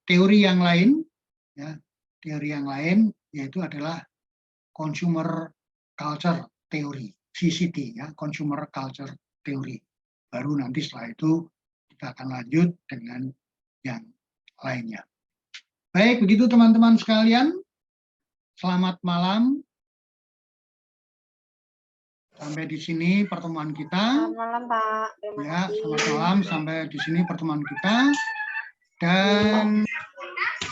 teori yang lain. Ya, teori yang lain yaitu adalah consumer culture theory, CCT, ya, consumer culture theory. Baru nanti setelah itu kita akan lanjut dengan yang lainnya. Baik, begitu teman-teman sekalian. Selamat malam. Sampai di sini pertemuan kita.
Selamat malam, Pak. Terima
Ya,
kasih.
selamat malam. Sampai di sini pertemuan kita. Dan